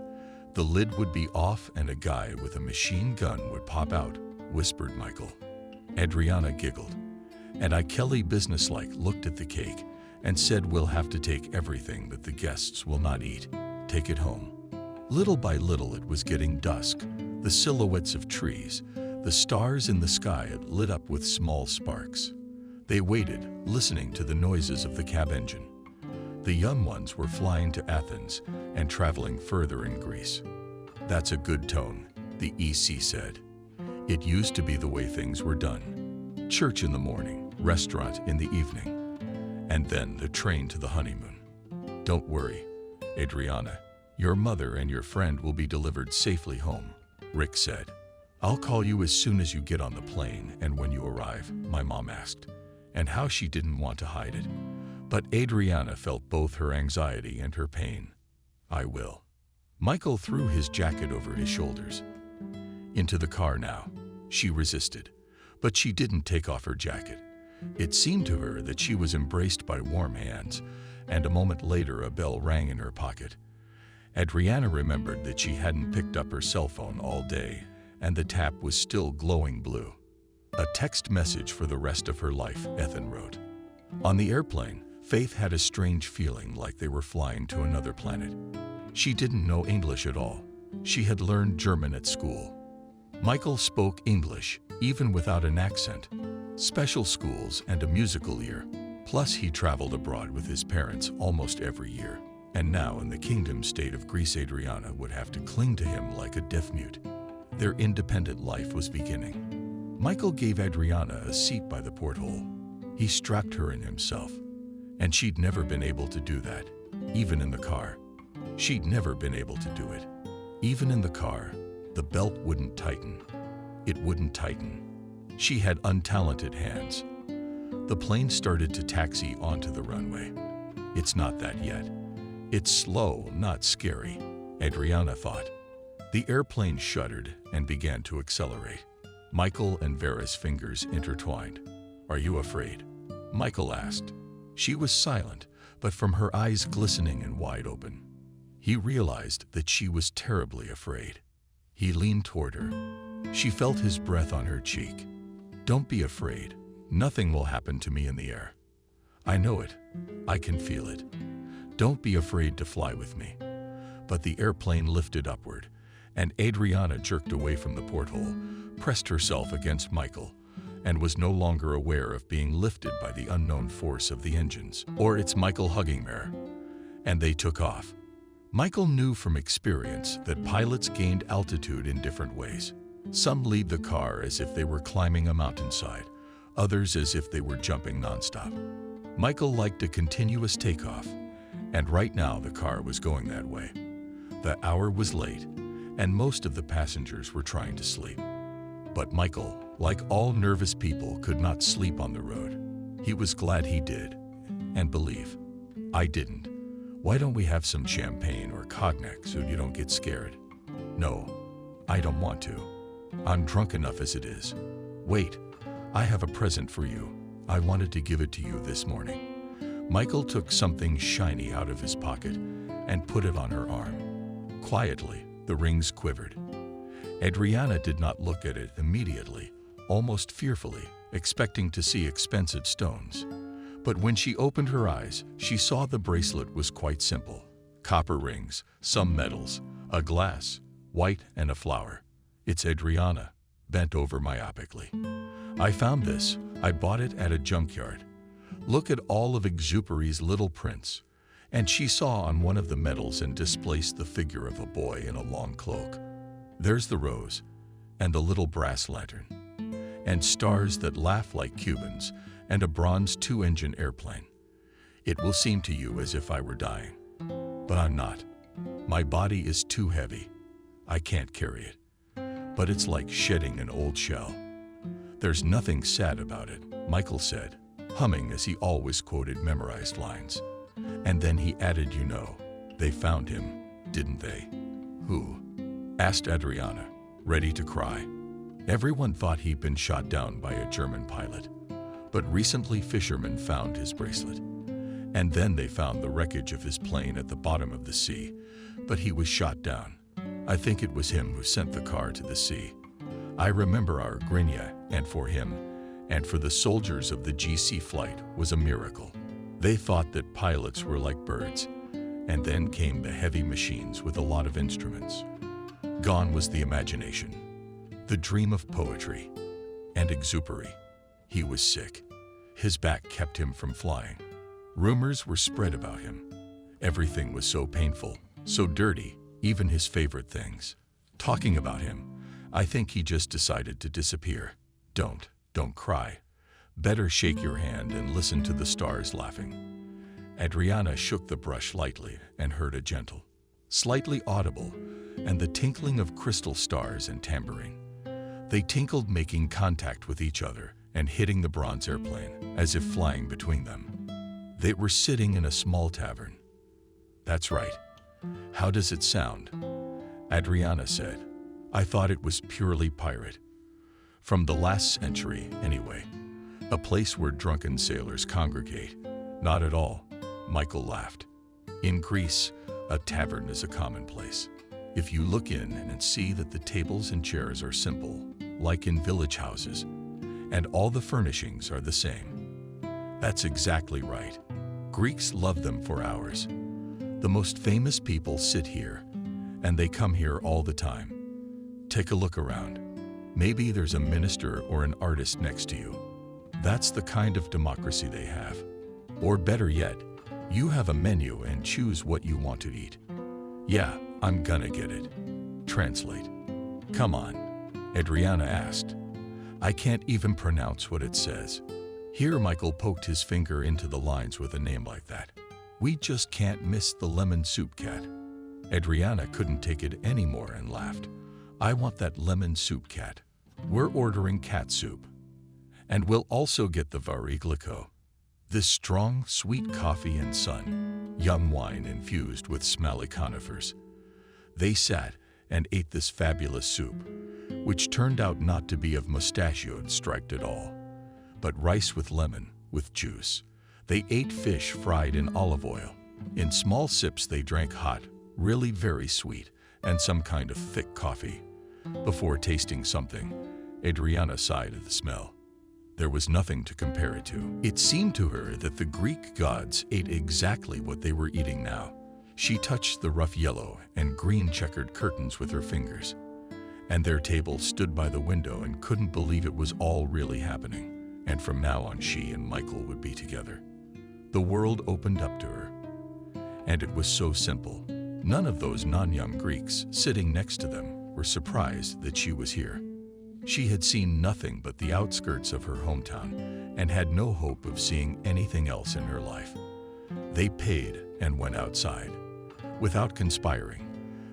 the lid would be off and a guy with a machine gun would pop out, whispered Michael. Adriana giggled, and Kelly businesslike looked at the cake and said, "We'll have to take everything that the guests will not eat. Take it home." Little by little it was getting dusk. The silhouettes of trees, the stars in the sky lit up with small sparks. They waited, listening to the noises of the cab engine. The young ones were flying to Athens and traveling further in Greece. "That's a good tone," the EC said. "It used to be the way things were done. Church in the morning, restaurant in the evening, and then the train to the honeymoon. Don't worry, Adriana. Your mother and your friend will be delivered safely home," Rick said. "I'll call you as soon as you get on the plane and when you arrive," my mom asked, and how she didn't want to hide it. But Adriana felt both her anxiety and her pain. "I will." Michael threw his jacket over his shoulders. "Into the car now." She resisted, but she didn't take off her jacket. It seemed to her that she was embraced by warm hands, and a moment later a bell rang in her pocket. Adriana remembered that she hadn't picked up her cell phone all day, and the tap was still glowing blue. "A text message for the rest of her life," Ethan wrote. On the airplane, Faith had a strange feeling like they were flying to another planet. She didn't know English at all. She had learned German at school. Michael spoke English, even without an accent, special schools, and a musical ear. Plus, he traveled abroad with his parents almost every year. And now, in the kingdom state of Greece, Adriana would have to cling to him like a deaf-mute. Their independent life was beginning. Michael gave Adriana a seat by the porthole. He strapped her in himself. And she'd never been able to do that, even in the car. She'd never been able to do it. Even in the car, the belt wouldn't tighten. It wouldn't tighten. She had untalented hands. The plane started to taxi onto the runway. It's not that yet. It's slow, not scary, Adriana thought. The airplane shuddered and began to accelerate. Michael and Vera's fingers intertwined. "Are you afraid?" Michael asked. She was silent, but from her eyes glistening and wide open, he realized that she was terribly afraid. He leaned toward her. She felt his breath on her cheek. "Don't be afraid. Nothing will happen to me in the air. I know it. I can feel it. Don't be afraid to fly with me." But the airplane lifted upward, and Adriana jerked away from the porthole, pressed herself against Michael, and was no longer aware of being lifted by the unknown force of the engines, or its Michael hugging her. And they took off. Michael knew from experience that pilots gained altitude in different ways. Some lead the car as if they were climbing a mountainside, others as if they were jumping nonstop. Michael liked a continuous takeoff, and right now the car was going that way. The hour was late, and most of the passengers were trying to sleep. But Michael, like all nervous people, could not sleep on the road. He was glad he did. And believe, I didn't. "Why don't we have some champagne or cognac so you don't get scared?" "No, I don't want to. I'm drunk enough as it is." "Wait, I have a present for you. I wanted to give it to you this morning." Michael took something shiny out of his pocket and put it on her arm. Quietly, the rings quivered. Adriana did not look at it immediately, almost fearfully, expecting to see expensive stones. But when she opened her eyes, she saw the bracelet was quite simple. Copper rings, some metals, a glass, white, and a flower. "It's Adriana," bent over myopically. "I found this. I bought it at a junkyard. Look at all of Exupery's little prints." And she saw on one of the medals and displaced the figure of a boy in a long cloak. "There's the rose, and the little brass lantern, and stars that laugh like Cubans, and a bronze 2-engine airplane. It will seem to you as if I were dying. But I'm not. My body is too heavy. I can't carry it. But it's like shedding an old shell. There's nothing sad about it," Michael said, humming as he always quoted memorized lines. And then he added, "You know, they found him, didn't they?" "Who?" asked Adriana, ready to cry. Everyone thought he'd been shot down by a German pilot. But recently fishermen found his bracelet. And then they found the wreckage of his plane at the bottom of the sea. But he was shot down. I think it was him who sent the car to the sea. I remember our Grinia, and for him, and for the soldiers of the GC flight, was a miracle. They thought that pilots were like birds. And then came the heavy machines with a lot of instruments. Gone was the imagination, the dream of poetry, and Exupery. He was sick. His back kept him from flying. Rumors were spread about him. Everything was so painful, so dirty, even his favorite things. Talking about him, I think he just decided to disappear. Don't cry. Better shake your hand and listen to the stars laughing." Adriana shook the brush lightly and heard a gentle, slightly audible, and the tinkling of crystal stars and tambourine. They tinkled, making contact with each other and hitting the bronze airplane, as if flying between them. They were sitting in a small tavern. "That's right. How does it sound?" Adriana said. "I thought it was purely pirate. From the last century, anyway. A place where drunken sailors congregate. Not at all," Michael laughed. "In Greece, a tavern is a commonplace. If you look in and see that the tables and chairs are simple, like in village houses, and all the furnishings are the same. That's exactly right. Greeks love them for hours. The most famous people sit here, and they come here all the time. Take a look around. Maybe there's a minister or an artist next to you. That's the kind of democracy they have. Or better yet, you have a menu and choose what you want to eat. Yeah, I'm gonna get it. Translate. Come on, Adriana asked. I can't even pronounce what it says. Here Michael poked his finger into the lines with a name like that. We just can't miss the lemon soup cat. Adriana couldn't take it anymore and laughed. I want that lemon soup cat. We're ordering cat soup. And we'll also get the variglico. This strong, sweet coffee and sun, young wine infused with smelly conifers. They sat and ate this fabulous soup, which turned out not to be of mustachioed striped at all, but rice with lemon, with juice. They ate fish fried in olive oil. In small sips they drank hot, really very sweet, and some kind of thick coffee. Before tasting something, Adriana sighed at the smell. There was nothing to compare it to. It seemed to her that the Greek gods ate exactly what they were eating now. She touched the rough yellow and green checkered curtains with her fingers, and their table stood by the window and couldn't believe it was all really happening, and from now on she and Michael would be together. The world opened up to her, and it was so simple. None of those non-young Greeks sitting next to them were surprised that she was here. She had seen nothing but the outskirts of her hometown and had no hope of seeing anything else in her life. They paid and went outside. Without conspiring,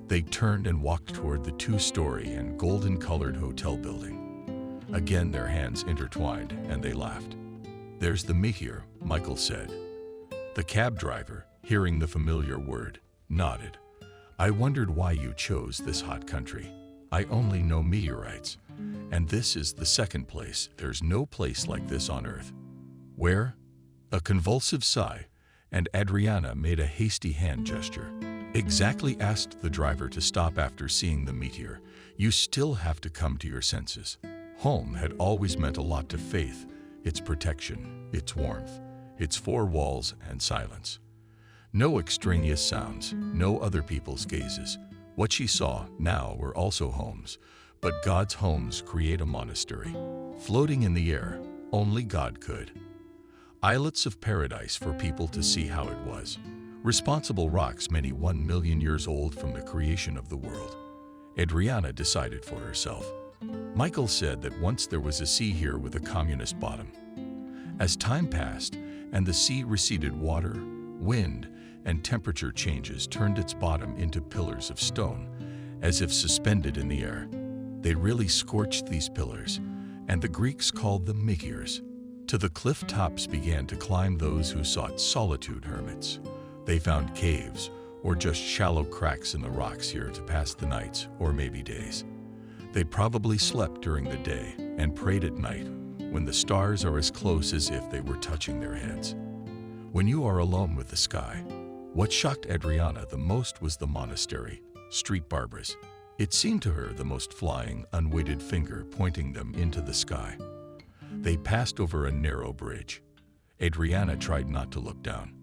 they turned and walked toward the two-story and golden-colored hotel building. Again their hands intertwined and they laughed. There's the meteor, Michael said. The cab driver, hearing the familiar word, nodded. I wondered why you chose this hot country. I only know meteorites. And this is the second place. There's no place like this on Earth. Where? A convulsive sigh, and Adriana made a hasty hand gesture. Exactly, asked the driver to stop after seeing the meteor. You still have to come to your senses. Home had always meant a lot to Faith, its protection, its warmth, its four walls and silence. No extraneous sounds, no other people's gazes. What she saw now were also homes. But God's homes create a monastery. Floating in the air, only God could. Islets of paradise for people to see how it was. Responsible rocks many 1 million years old from the creation of the world. Adriana decided for herself. Michael said that once there was a sea here with a communist bottom. As time passed and the sea receded, water, wind, and temperature changes turned its bottom into pillars of stone, as if suspended in the air. They really scorched these pillars, and the Greeks called them meteors. To the cliff tops began to climb those who sought solitude, hermits. They found caves, or just shallow cracks in the rocks here to pass the nights, or maybe days. They probably slept during the day and prayed at night, when the stars are as close as if they were touching their heads. When you are alone with the sky, what shocked Adriana the most was the monastery, street barbers. It seemed to her the most flying, unweighted finger pointing them into the sky. They passed over a narrow bridge. Adriana tried not to look down.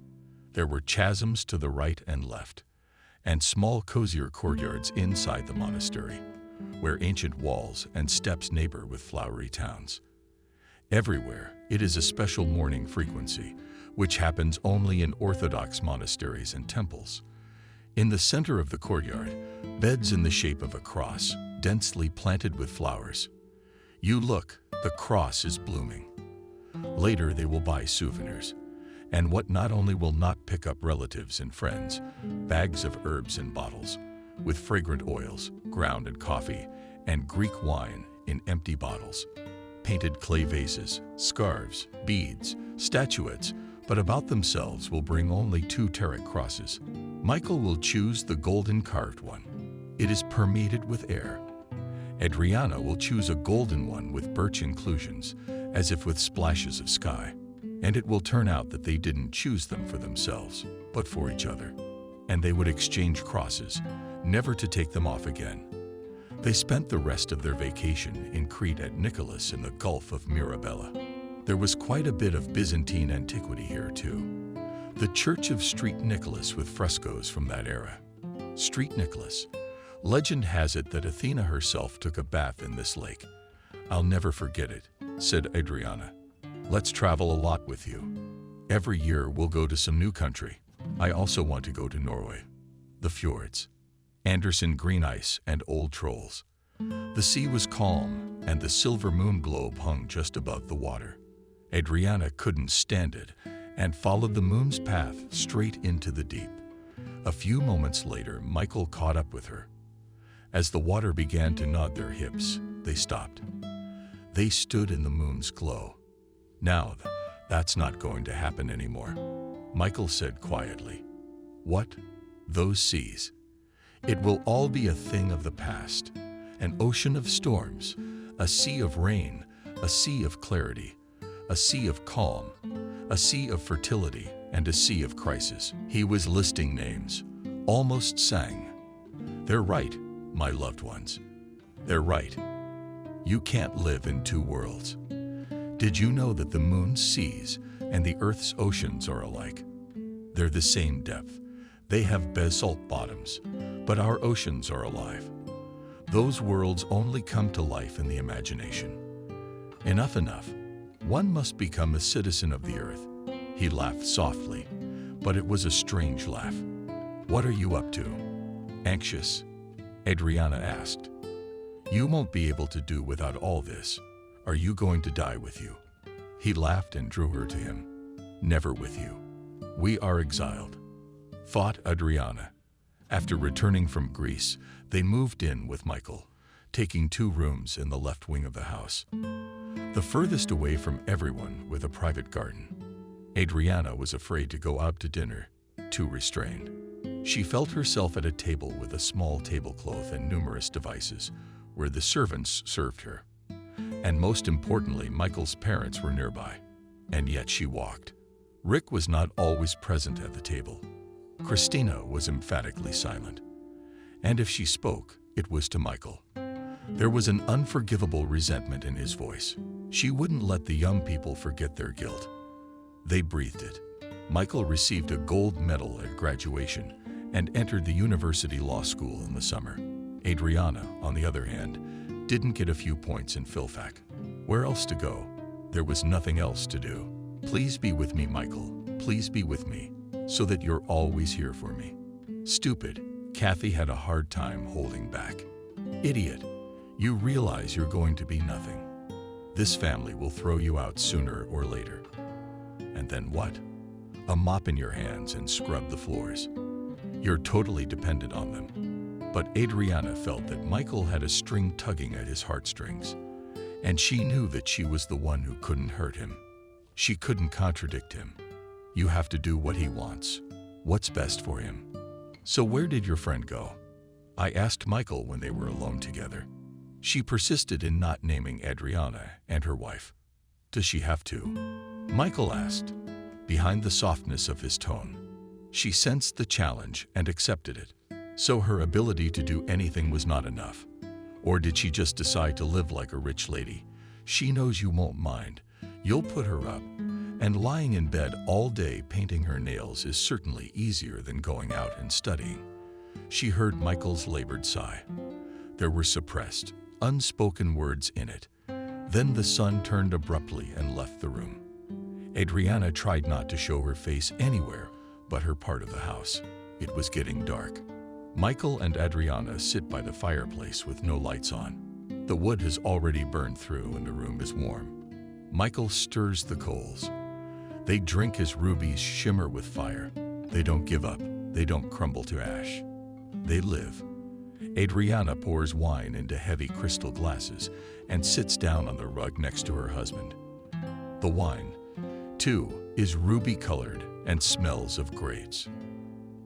There were chasms to the right and left, and small, cozier courtyards inside the monastery, where ancient walls and steps neighbor with flowery towns. Everywhere, it is a special morning frequency, which happens only in Orthodox monasteries and temples. In the center of the courtyard, beds in the shape of a cross, densely planted with flowers. You look, the cross is blooming. Later they will buy souvenirs, and what not only will not pick up relatives and friends, bags of herbs and bottles, with fragrant oils, ground and coffee, and Greek wine in empty bottles, painted clay vases, scarves, beads, statuettes, but about themselves will bring only 2 Tarot crosses. Michael will choose the golden carved one. It is permeated with air. Adriana will choose a golden one with birch inclusions, as if with splashes of sky. And it will turn out that they didn't choose them for themselves, but for each other. And they would exchange crosses, never to take them off again. They spent the rest of their vacation in Crete at Nicholas in the Gulf of Mirabella. There was quite a bit of Byzantine antiquity here too. The Church of St. Nicholas with frescoes from that era. St. Nicholas. Legend has it that Athena herself took a bath in this lake. I'll never forget it, said Adriana. Let's travel a lot with you. Every year we'll go to some new country. I also want to go to Norway. The fjords, Andersen green ice, and old trolls. The sea was calm, and the silver moon globe hung just above the water. Adriana couldn't stand it and followed the moon's path straight into the deep. A few moments later, Michael caught up with her. As the water began to nod their hips, they stopped. They stood in the moon's glow. Now, that's not going to happen anymore, Michael said quietly. What? Those seas? It will all be a thing of the past. An ocean of storms, a sea of rain, a sea of clarity, a sea of calm, a sea of fertility, and a sea of crisis. He was listing names, almost sang. They're right, my loved ones. They're right. You can't live in two worlds. Did you know that the moon's seas and the Earth's oceans are alike? They're the same depth. They have basalt bottoms, but our oceans are alive. Those worlds only come to life in the imagination. Enough. One must become a citizen of the earth. He laughed softly, but it was a strange laugh. What are you up to? Anxious? Adriana asked. You won't be able to do without all this. Are you going to die with you? He laughed and drew her to him. Never with you. We are exiled. Thought Adriana. After returning from Greece, they moved in with Michael, taking 2 rooms in the left wing of the house, the furthest away from everyone, with a private garden. Adriana was afraid to go out to dinner, too restrained. She felt herself at a table with a small tablecloth and numerous devices, where the servants served her. And most importantly, Michael's parents were nearby. And yet she walked. Rick was not always present at the table. Christina was emphatically silent. And if she spoke, it was to Michael. There was an unforgivable resentment in his voice. She wouldn't let the young people forget their guilt. They breathed it. Michael received a gold medal at graduation and entered the university law school in the summer. Adriana, on the other hand, didn't get a few points in PhilFac. Where else to go? There was nothing else to do. Please be with me, Michael. Please be with me, so that you're always here for me. Stupid. Kathy had a hard time holding back. Idiot. You realize you're going to be nothing. This family will throw you out sooner or later. And then what? A mop in your hands and scrub the floors. You're totally dependent on them. But Adriana felt that Michael had a string tugging at his heartstrings, and she knew that she was the one who couldn't hurt him. She couldn't contradict him. You have to do what he wants, what's best for him. So where did your friend go? I asked Michael when they were alone together. She persisted in not naming Adriana and her wife. Does she have to? Michael asked. Behind the softness of his tone, she sensed the challenge and accepted it. So her ability to do anything was not enough. Or did she just decide to live like a rich lady? She knows you won't mind. You'll put her up. And lying in bed all day painting her nails is certainly easier than going out and studying. She heard Michael's labored sigh. There were suppressed, unspoken words in it. Then the sun turned abruptly and left the room. Adriana tried not to show her face anywhere but her part of the house. It was getting dark. Michael and Adriana sit by the fireplace with no lights on. The wood has already burned through and the room is warm. Michael stirs the coals. They drink as rubies shimmer with fire. They don't give up. They don't crumble to ash. They live. Adriana pours wine into heavy crystal glasses and sits down on the rug next to her husband. The wine, too, is ruby-colored and smells of grapes.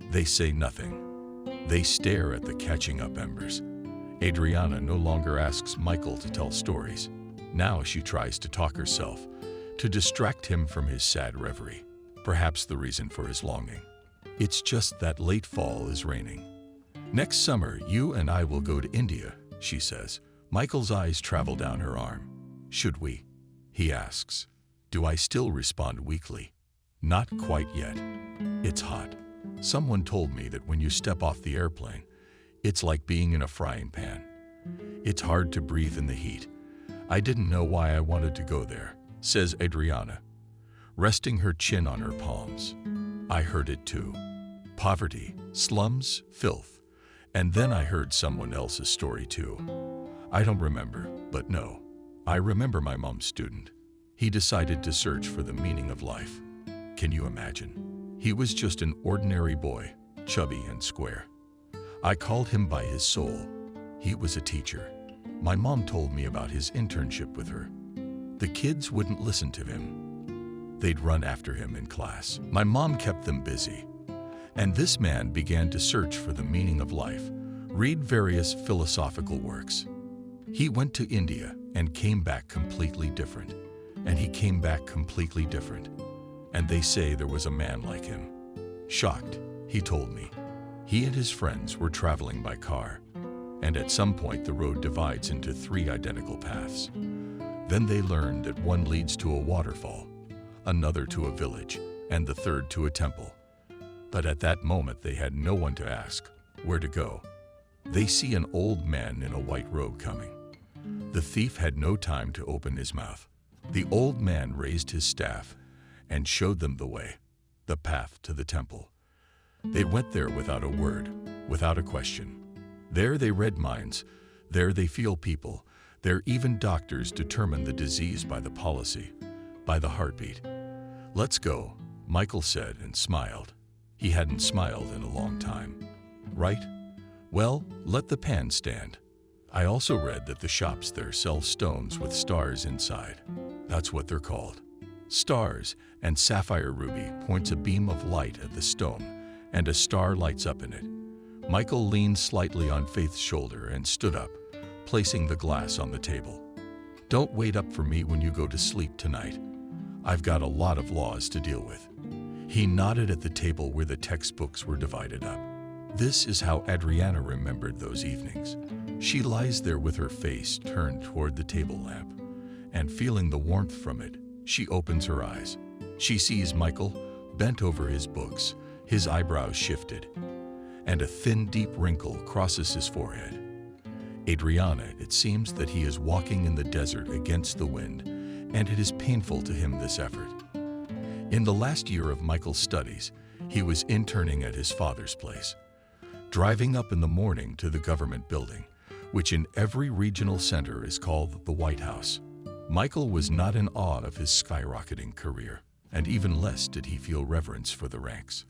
They say nothing. They stare at the catching-up embers. Adriana no longer asks Michael to tell stories. Now she tries to talk herself, to distract him from his sad reverie, perhaps the reason for his longing. It's just that late fall is raining. Next summer, you and I will go to India, she says. Michael's eyes travel down her arm. Should we? He asks. Do I still respond weakly? Not quite yet. It's hot. Someone told me that when you step off the airplane, it's like being in a frying pan. It's hard to breathe in the heat. I didn't know why I wanted to go there, says Adriana, resting her chin on her palms. I heard it too. Poverty, slums, filth. And then I heard someone else's story too. I don't remember, but no. I remember my mom's student. He decided to search for the meaning of life. Can you imagine? He was just an ordinary boy, chubby and square. I called him by his soul. He was a teacher. My mom told me about his internship with her. The kids wouldn't listen to him. They'd run after him in class. My mom kept them busy. And this man began to search for the meaning of life, read various philosophical works. He went to India and came back completely different. And he came back completely different. And they say there was a man like him. Shocked, he told me. He and his friends were traveling by car. And at some point the road divides into 3 identical paths. Then they learned that one leads to a waterfall, another to a village, and the third to a temple. But at that moment they had no one to ask where to go. They see an old man in a white robe coming. The thief had no time to open his mouth. The old man raised his staff and showed them the way, the path to the temple. They went there without a word, without a question. There they read minds, there they feel people, there even doctors determine the disease by the policy, by the heartbeat. Let's go, Michael said and smiled. He hadn't smiled in a long time. Right? Well, let the pan stand. I also read that the shops there sell stones with stars inside. That's what they're called. Stars, and sapphire ruby points a beam of light at the stone, and a star lights up in it. Michael leaned slightly on Faith's shoulder and stood up, placing the glass on the table. Don't wait up for me when you go to sleep tonight. I've got a lot of laws to deal with. He nodded at the table where the textbooks were divided up. This is how Adriana remembered those evenings. She lies there with her face turned toward the table lamp, and feeling the warmth from it, she opens her eyes. She sees Michael bent over his books, his eyebrows shifted, and a thin, deep wrinkle crosses his forehead. Adriana, it seems that he is walking in the desert against the wind, and it is painful to him, this effort. In the last year of Michael's studies, he was interning at his father's place, driving up in the morning to the government building, which in every regional center is called the White House. Michael was not in awe of his skyrocketing career, and even less did he feel reverence for the ranks.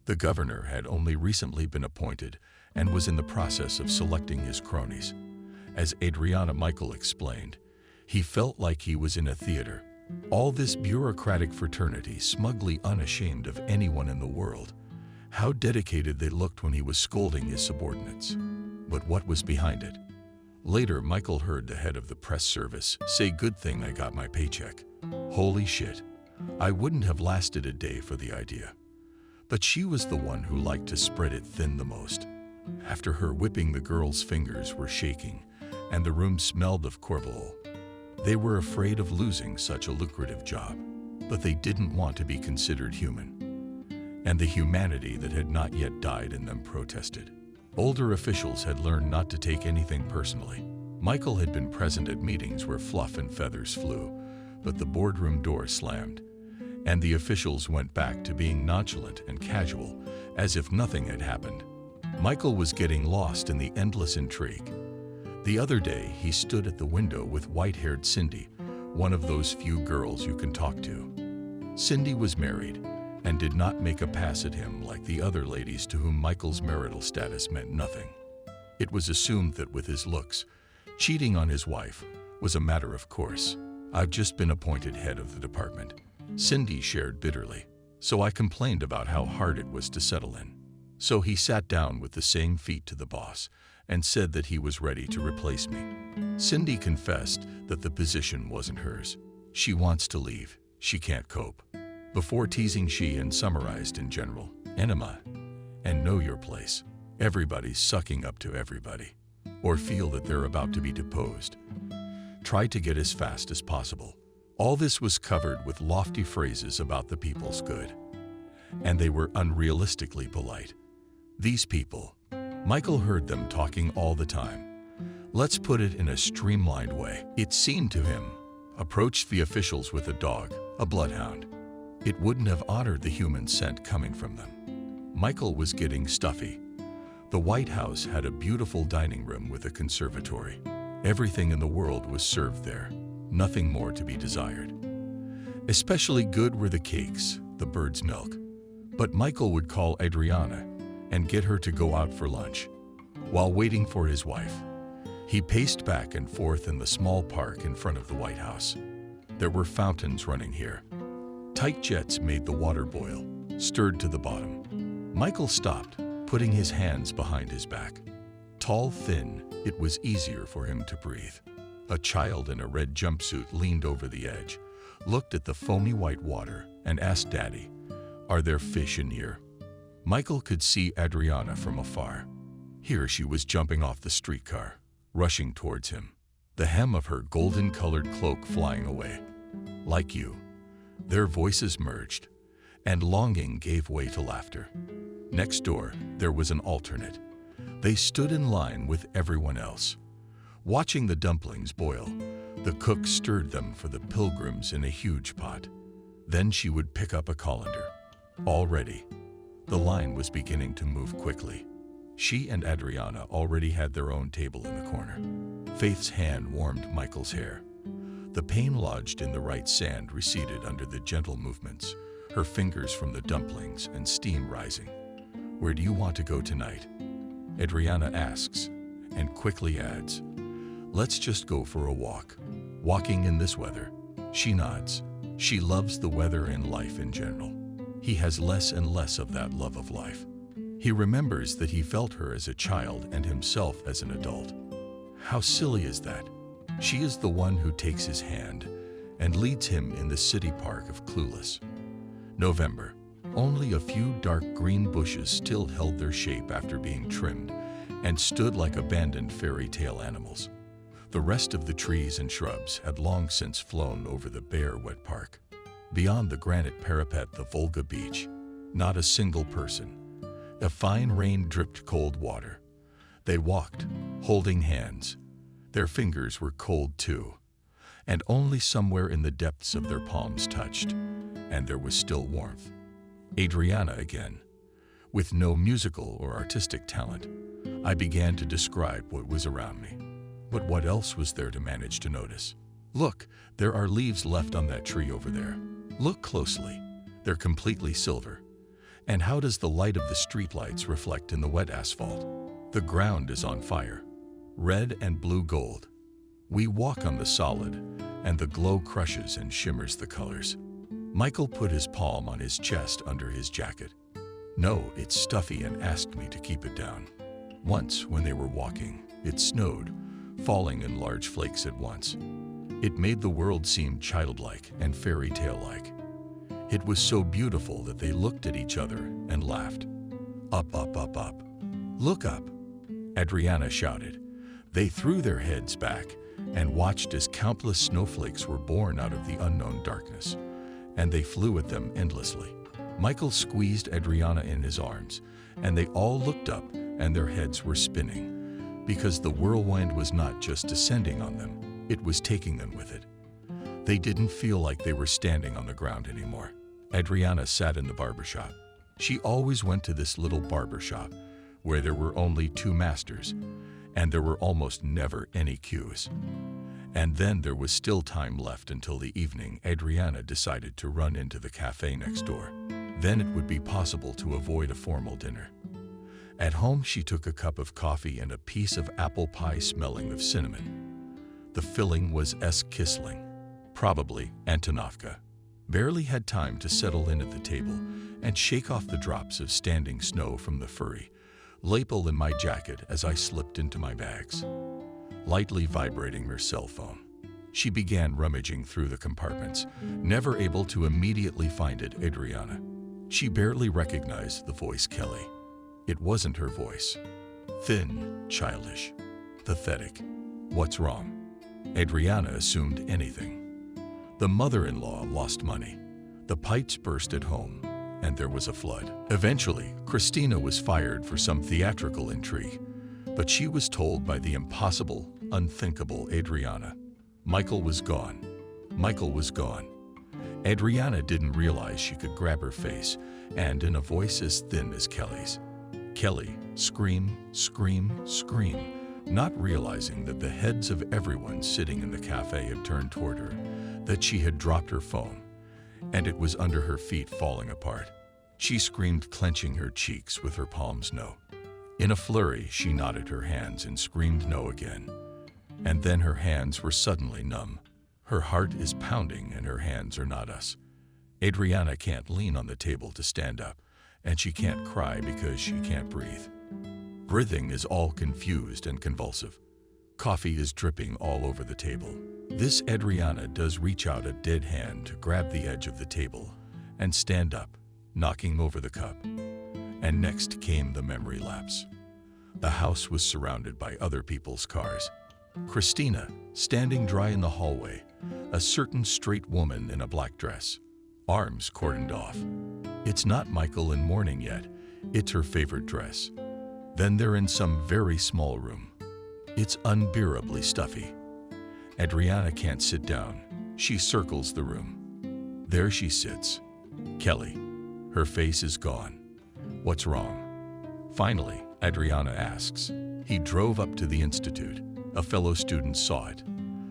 The governor had only recently been appointed and was in the process of selecting his cronies. As Adriana Michael explained, he felt like he was in a theater. All this bureaucratic fraternity smugly unashamed of anyone in the world. How dedicated they looked when he was scolding his subordinates. But what was behind it? Later, Michael heard the head of the press service say, "Good thing I got my paycheck." Holy shit. I wouldn't have lasted a day for the idea. But she was the one who liked to spread it thin the most. After her whipping, the girls' fingers were shaking, and the room smelled of Corvalol. They were afraid of losing such a lucrative job, but they didn't want to be considered human. And the humanity that had not yet died in them protested. Older officials had learned not to take anything personally. Michael had been present at meetings where fluff and feathers flew, but the boardroom door slammed, and the officials went back to being nonchalant and casual, as if nothing had happened. Michael was getting lost in the endless intrigue. The other day, he stood at the window with white-haired Cindy, one of those few girls you can talk to. Cindy was married and did not make a pass at him like the other ladies to whom Michael's marital status meant nothing. It was assumed that with his looks, cheating on his wife was a matter of course. "I've just been appointed head of the department," Cindy shared bitterly, "so I complained about how hard it was to settle in." So he sat down with the same feet to the boss and said that he was ready to replace me. Cindy confessed that the position wasn't hers. She wants to leave. She can't cope. Before teasing, she and summarized in general, "Enema, and know your place. Everybody's sucking up to everybody, or feel that they're about to be deposed. Try to get as fast as possible." All this was covered with lofty phrases about the people's good, and they were unrealistically polite. These people, Michael heard them talking all the time, Let's put it in a streamlined way. It seemed to him, approached the officials with a dog, a bloodhound. It wouldn't have honored the human scent coming from them. Michael was getting stuffy. The White House had a beautiful dining room with a conservatory. Everything in the world was served there, nothing more to be desired. Especially good were the cakes, the bird's milk. But Michael would call Adriana and get her to go out for lunch. While waiting for his wife, he paced back and forth in the small park in front of the White House. There were fountains running here. Tight jets made the water boil, stirred to the bottom. Michael stopped, putting his hands behind his back. Tall, thin, it was easier for him to breathe. A child in a red jumpsuit leaned over the edge, looked at the foamy white water, and asked Daddy, "Are there fish in here?" Michael could see Adriana from afar. Here she was jumping off the streetcar, rushing towards him, the hem of her golden-colored cloak flying away. Like you. Their voices merged, and longing gave way to laughter. Next door, there was an alternate. They stood in line with everyone else. Watching the dumplings boil, the cook stirred them for the pilgrims in a huge pot. Then she would pick up a colander. Already, the line was beginning to move quickly. She and Adriana already had their own table in the corner. Faith's hand warmed Michael's hair. The pain lodged in the right sand receded under the gentle movements, her fingers from the dumplings and steam rising. "Where do you want to go tonight?" Adriana asks, and quickly adds, "Let's just go for a walk." Walking in this weather, she nods. She loves the weather and life in general. He has less and less of that love of life. He remembers that he felt her as a child and himself as an adult. How silly is that? She is the one who takes his hand and leads him in the city park of Clueless. November. Only a few dark green bushes still held their shape after being trimmed and stood like abandoned fairy tale animals. The rest of the trees and shrubs had long since flown over the bare, wet park. Beyond the granite parapet, the Volga beach, not a single person. A fine rain dripped cold water. They walked, holding hands. Their fingers were cold too, and only somewhere in the depths of their palms touched, and there was still warmth. Adriana again. With no musical or artistic talent, I began to describe what was around me. But what else was there to manage to notice? "Look, there are leaves left on that tree over there. Look closely. They're completely silver. And how does the light of the streetlights reflect in the wet asphalt? The ground is on fire. Red and blue gold. We walk on the solid, and the glow crushes and shimmers the colors." Michael put his palm on his chest under his jacket. "No, it's stuffy," and asked me to keep it down. Once, when they were walking, it snowed, falling in large flakes at once. It made the world seem childlike and fairy tale-like. It was so beautiful that they looked at each other and laughed. "Up, up, up, up. Look up," Adriana shouted. They threw their heads back and watched as countless snowflakes were born out of the unknown darkness, and they flew at them endlessly. Michael squeezed Adriana in his arms, and they all looked up, and their heads were spinning, because the whirlwind was not just descending on them, it was taking them with it. They didn't feel like they were standing on the ground anymore. Adriana sat in the barbershop. She always went to this little barbershop where there were only two masters, and there were almost never any queues. And then there was still time left until the evening. Adriana decided to run into the cafe next door. Then it would be possible to avoid a formal dinner. At home, she took a cup of coffee and a piece of apple pie smelling of cinnamon. The filling was Kisling, probably Antonovka. Barely had time to settle in at the table and shake off the drops of standing snow from the furry lapel in my jacket as I slipped into my bags. Lightly vibrating her cell phone, she began rummaging through the compartments, never able to immediately find it. Adriana. She barely recognized the voice Kelly. It wasn't her voice. Thin, childish, pathetic. "What's wrong?" Adriana assumed anything. The mother-in-law lost money. The pipes burst at home, and there was a flood. Eventually, Christina was fired for some theatrical intrigue. But she was told by the impossible, unthinkable Adriana. Michael was gone. Michael was gone. Adriana didn't realize she could grab her face, and in a voice as thin as Kelly's, Kelly, scream, scream, scream, not realizing that the heads of everyone sitting in the cafe had turned toward her, that she had dropped her phone, and it was under her feet falling apart. She screamed, clenching her cheeks with her palms no. In a flurry, she knotted her hands and screamed no again. And then her hands were suddenly numb. Her heart is pounding and her hands are not us. Adriana can't lean on the table to stand up, and she can't cry because she can't breathe. Breathing is all confused and convulsive. Coffee is dripping all over the table. This Adriana does reach out a dead hand to grab the edge of the table and stand up, knocking over the cup. And next came the memory lapse. The house was surrounded by other people's cars. Christina, standing dry in the hallway, a certain straight woman in a black dress, arms cordoned off. It's not Michael in mourning yet, it's her favorite dress. Then they're in some very small room. It's unbearably stuffy. Adriana can't sit down. She circles the room. There she sits. Kelly. Her face is gone. What's wrong? Finally, Adriana asks. He drove up to the institute. A fellow student saw it.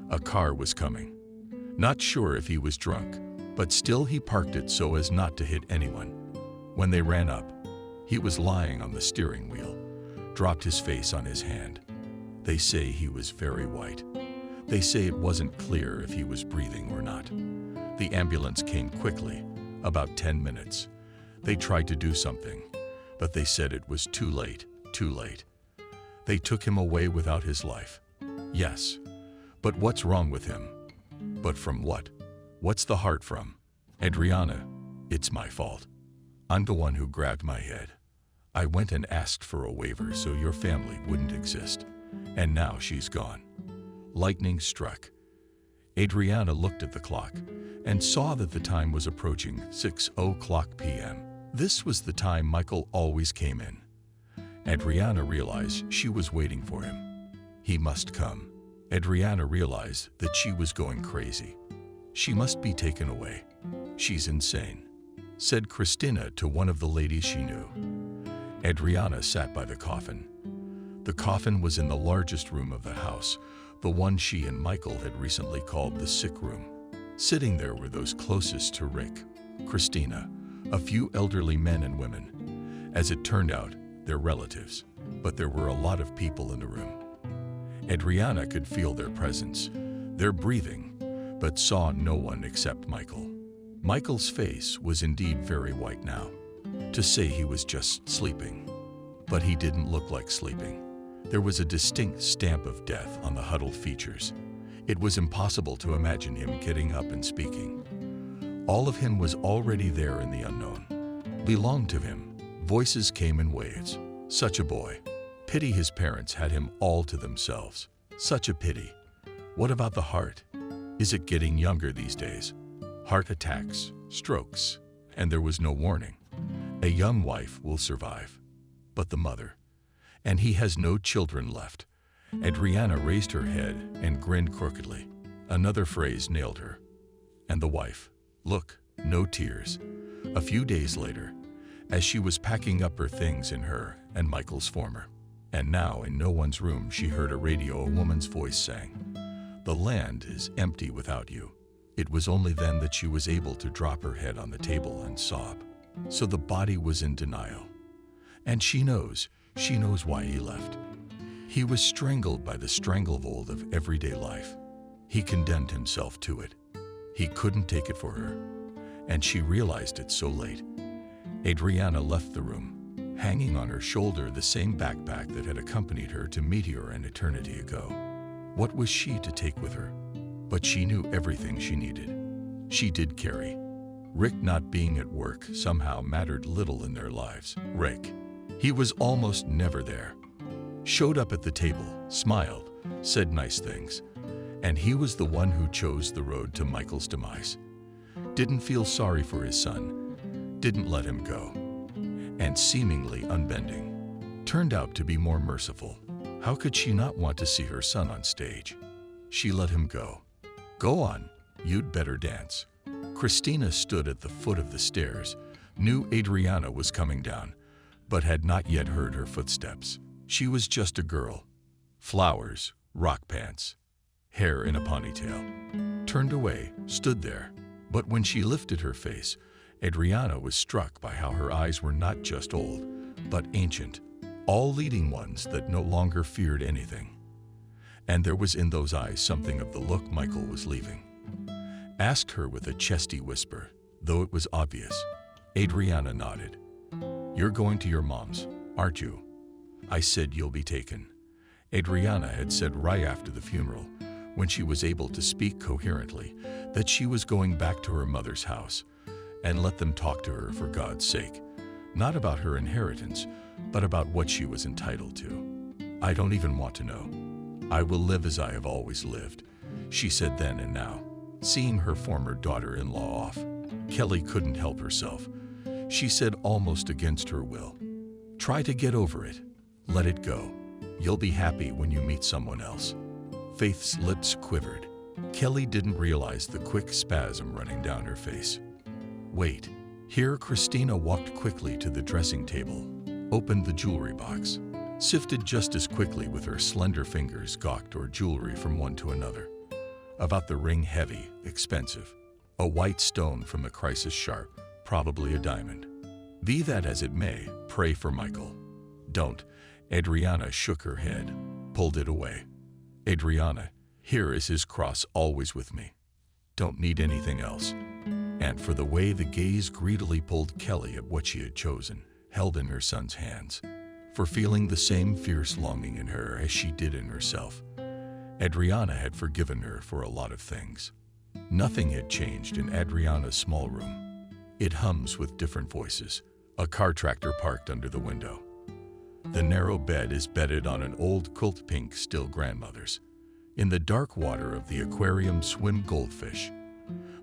A car was coming. Not sure if he was drunk, but still he parked it so as not to hit anyone. When they ran up, he was lying on the steering wheel, dropped his face on his hand. They say he was very white. They say it wasn't clear if he was breathing or not. The ambulance came quickly, about 10 minutes. They tried to do something, but they said it was too late, too late. They took him away without his life. Yes, but what's wrong with him? But from what? What's the heart from? Adriana, it's my fault. I'm the one who grabbed my head. I went and asked for a waiver so your family wouldn't exist. And now she's gone. Lightning struck. Adriana looked at the clock and saw that the time was approaching 6:00 p.m. This was the time Michael always came in. Adriana realized she was waiting for him. He must come. Adriana realized that she was going crazy. She must be taken away. She's insane, said Christina to one of the ladies she knew. Adriana sat by the coffin. The coffin was in the largest room of the house, the one she and Michael had recently called the sick room. Sitting there were those closest to Rick, Christina, a few elderly men and women. As it turned out, they're relatives, but there were a lot of people in the room. Adriana could feel their presence, their breathing, but saw no one except Michael. Michael's face was indeed very white now. To say he was just sleeping, but he didn't look like sleeping. There was a distinct stamp of death on the huddled features. It was impossible to imagine him getting up and speaking. All of him was already there in the unknown. Belonged to him. Voices came in waves. Such a boy. Pity his parents had him all to themselves. Such a pity. What about the heart? Is it getting younger these days? Heart attacks, strokes, and there was no warning. A young wife will survive, but the mother. And he has no children left. Adriana raised her head and grinned crookedly. Another phrase nailed her. And the wife. Look, no tears. A few days later, as she was packing up her things in her and Michael's former. And now in no one's room she heard a radio a woman's voice sang, "The land is empty without you." It was only then that she was able to drop her head on the table and sob. So the body was in denial. And she knows why he left. He was strangled by the stranglehold of everyday life. He condemned himself to it. He couldn't take it for her. And she realized it so late. Adriana left the room, hanging on her shoulder the same backpack that had accompanied her to Meteor an eternity ago. What was she to take with her? But she knew everything she needed. She did carry. Rick not being at work somehow mattered little in their lives. Rick. He was almost never there. Showed up at the table, smiled, said nice things. And he was the one who chose the road to Michael's demise. Didn't feel sorry for his son. Didn't let him go. And seemingly unbending. Turned out to be more merciful. How could she not want to see her son on stage? She let him go. Go on, you'd better dance. Christina stood at the foot of the stairs, knew Adriana was coming down, but had not yet heard her footsteps. She was just a girl. Flowers, rock pants, hair in a ponytail. Turned away, stood there. But when she lifted her face, Adriana was struck by how her eyes were not just old, but ancient, all-leading ones that no longer feared anything. And there was in those eyes something of the look Michael was leaving. Asked her with a chesty whisper, though it was obvious. Adriana nodded. You're going to your mom's, aren't you? I said you'll be taken. Adriana had said right after the funeral, when she was able to speak coherently, that she was going back to her mother's house, and let them talk to her for God's sake, not about her inheritance, but about what she was entitled to. I don't even want to know. I will live as I have always lived, she said then and now, seeing her former daughter-in-law off. Kelly couldn't help herself. She said almost against her will, try to get over it. Let it go. You'll be happy when you meet someone else. Faith's lips quivered. Kelly didn't realize the quick spasm running down her face. Wait. Here Christina walked quickly to the dressing table, opened the jewelry box, sifted just as quickly with her slender fingers gawked or jewelry from one to another. About the ring, heavy, expensive. A white stone from a crisis sharp, probably a diamond. Be that as it may, pray for Michael. Don't. Adriana shook her head, pulled it away. Adriana, here is his cross always with me. Don't need anything else. And for the way the gaze greedily pulled Kelly at what she had chosen, held in her son's hands, for feeling the same fierce longing in her as she did in herself. Adriana had forgiven her for a lot of things. Nothing had changed in Adriana's small room. It hums with different voices, a car tractor parked under the window. The narrow bed is bedded on an old quilt pink still grandmother's. In the dark water of the aquarium swim goldfish.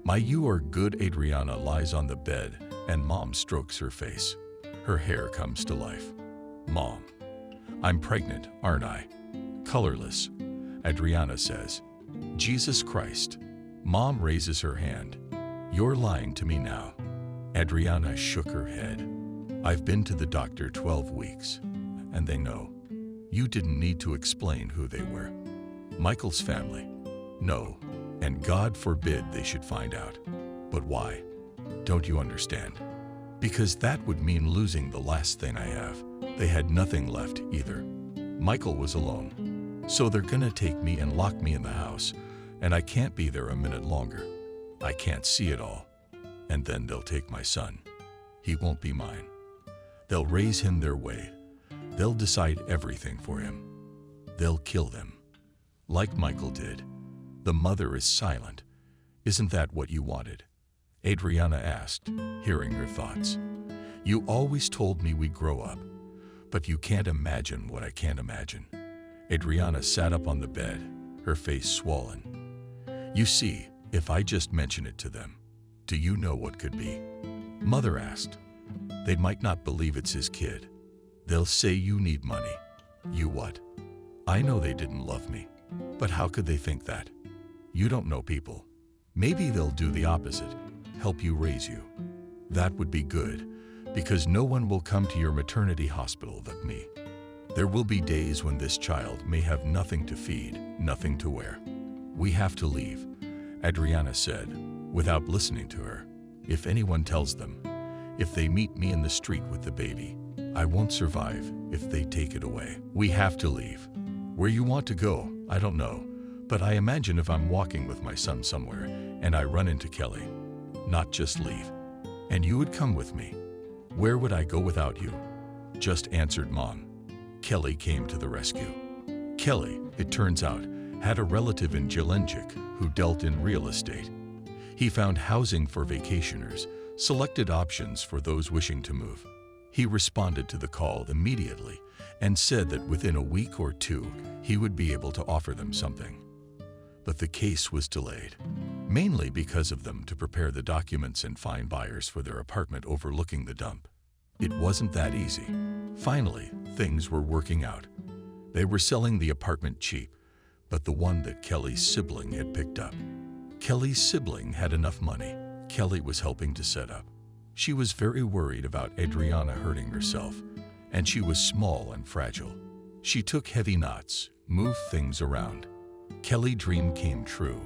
My you are good Adriana lies on the bed and Mom strokes her face. Her hair comes to life. Mom, I'm pregnant, aren't I? Colorless, Adriana says. Jesus Christ. Mom raises her hand. You're lying to me now. Adriana shook her head. I've been to the doctor 12 weeks. And they know. You didn't need to explain who they were. Michael's family. No, and God forbid they should find out. But why? Don't you understand? Because that would mean losing the last thing I have. They had nothing left either. Michael was alone. So they're gonna take me and lock me in the house, and I can't be there a minute longer. I can't see it all. And then they'll take my son. He won't be mine. They'll raise him their way. They'll decide everything for him. They'll kill them. Like Michael did. The mother is silent. Isn't that what you wanted? Adriana asked, hearing her thoughts. You always told me we'd grow up, but you can't imagine what I can't imagine. Adriana sat up on the bed, her face swollen. You see, if I just mention it to them, do you know what could be? Mother asked. They might not believe it's his kid. They'll say you need money. You what? I know they didn't love me, but how could they think that? You don't know people. Maybe they'll do the opposite, help you raise you. That would be good, because no one will come to your maternity hospital but me. There will be days when this child may have nothing to feed, nothing to wear. We have to leave, Adriana said, without listening to her. If anyone tells them, if they meet me in the street with the baby, I won't survive if they take it away. We have to leave. Where you want to go, I don't know, but I imagine if I'm walking with my son somewhere and I run into Kelly, not just leave, and you would come with me. Where would I go without you? Just answered Mom. Kelly came to the rescue. Kelly, it turns out, had a relative in Gelendzhik who dealt in real estate. He found housing for vacationers, selected options for those wishing to move. He responded to the call immediately and said that within a week or two, he would be able to offer them something. But the case was delayed, mainly because of them to prepare the documents and find buyers for their apartment overlooking the dump. It wasn't that easy. Finally, things were working out. They were selling the apartment cheap, but the one that Kelly's sibling had picked up. Kelly's sibling had enough money. Kelly was helping to set up. She was very worried about Adriana hurting herself, and she was small and fragile. She took heavy knots, moved things around. Kelly's dream came true.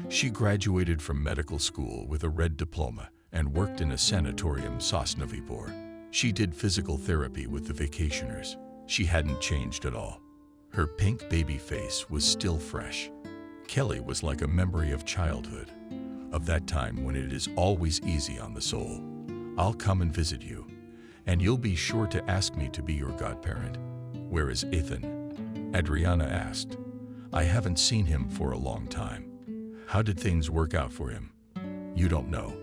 She graduated from medical school with a red diploma and worked in a sanatorium Sosnovy Bor. She did physical therapy with the vacationers. She hadn't changed at all. Her pink baby face was still fresh. Kelly was like a memory of childhood, of that time when it is always easy on the soul. I'll come and visit you, and you'll be sure to ask me to be your godparent. Where is Ethan? Adriana asked. I haven't seen him for a long time. How did things work out for him? You don't know.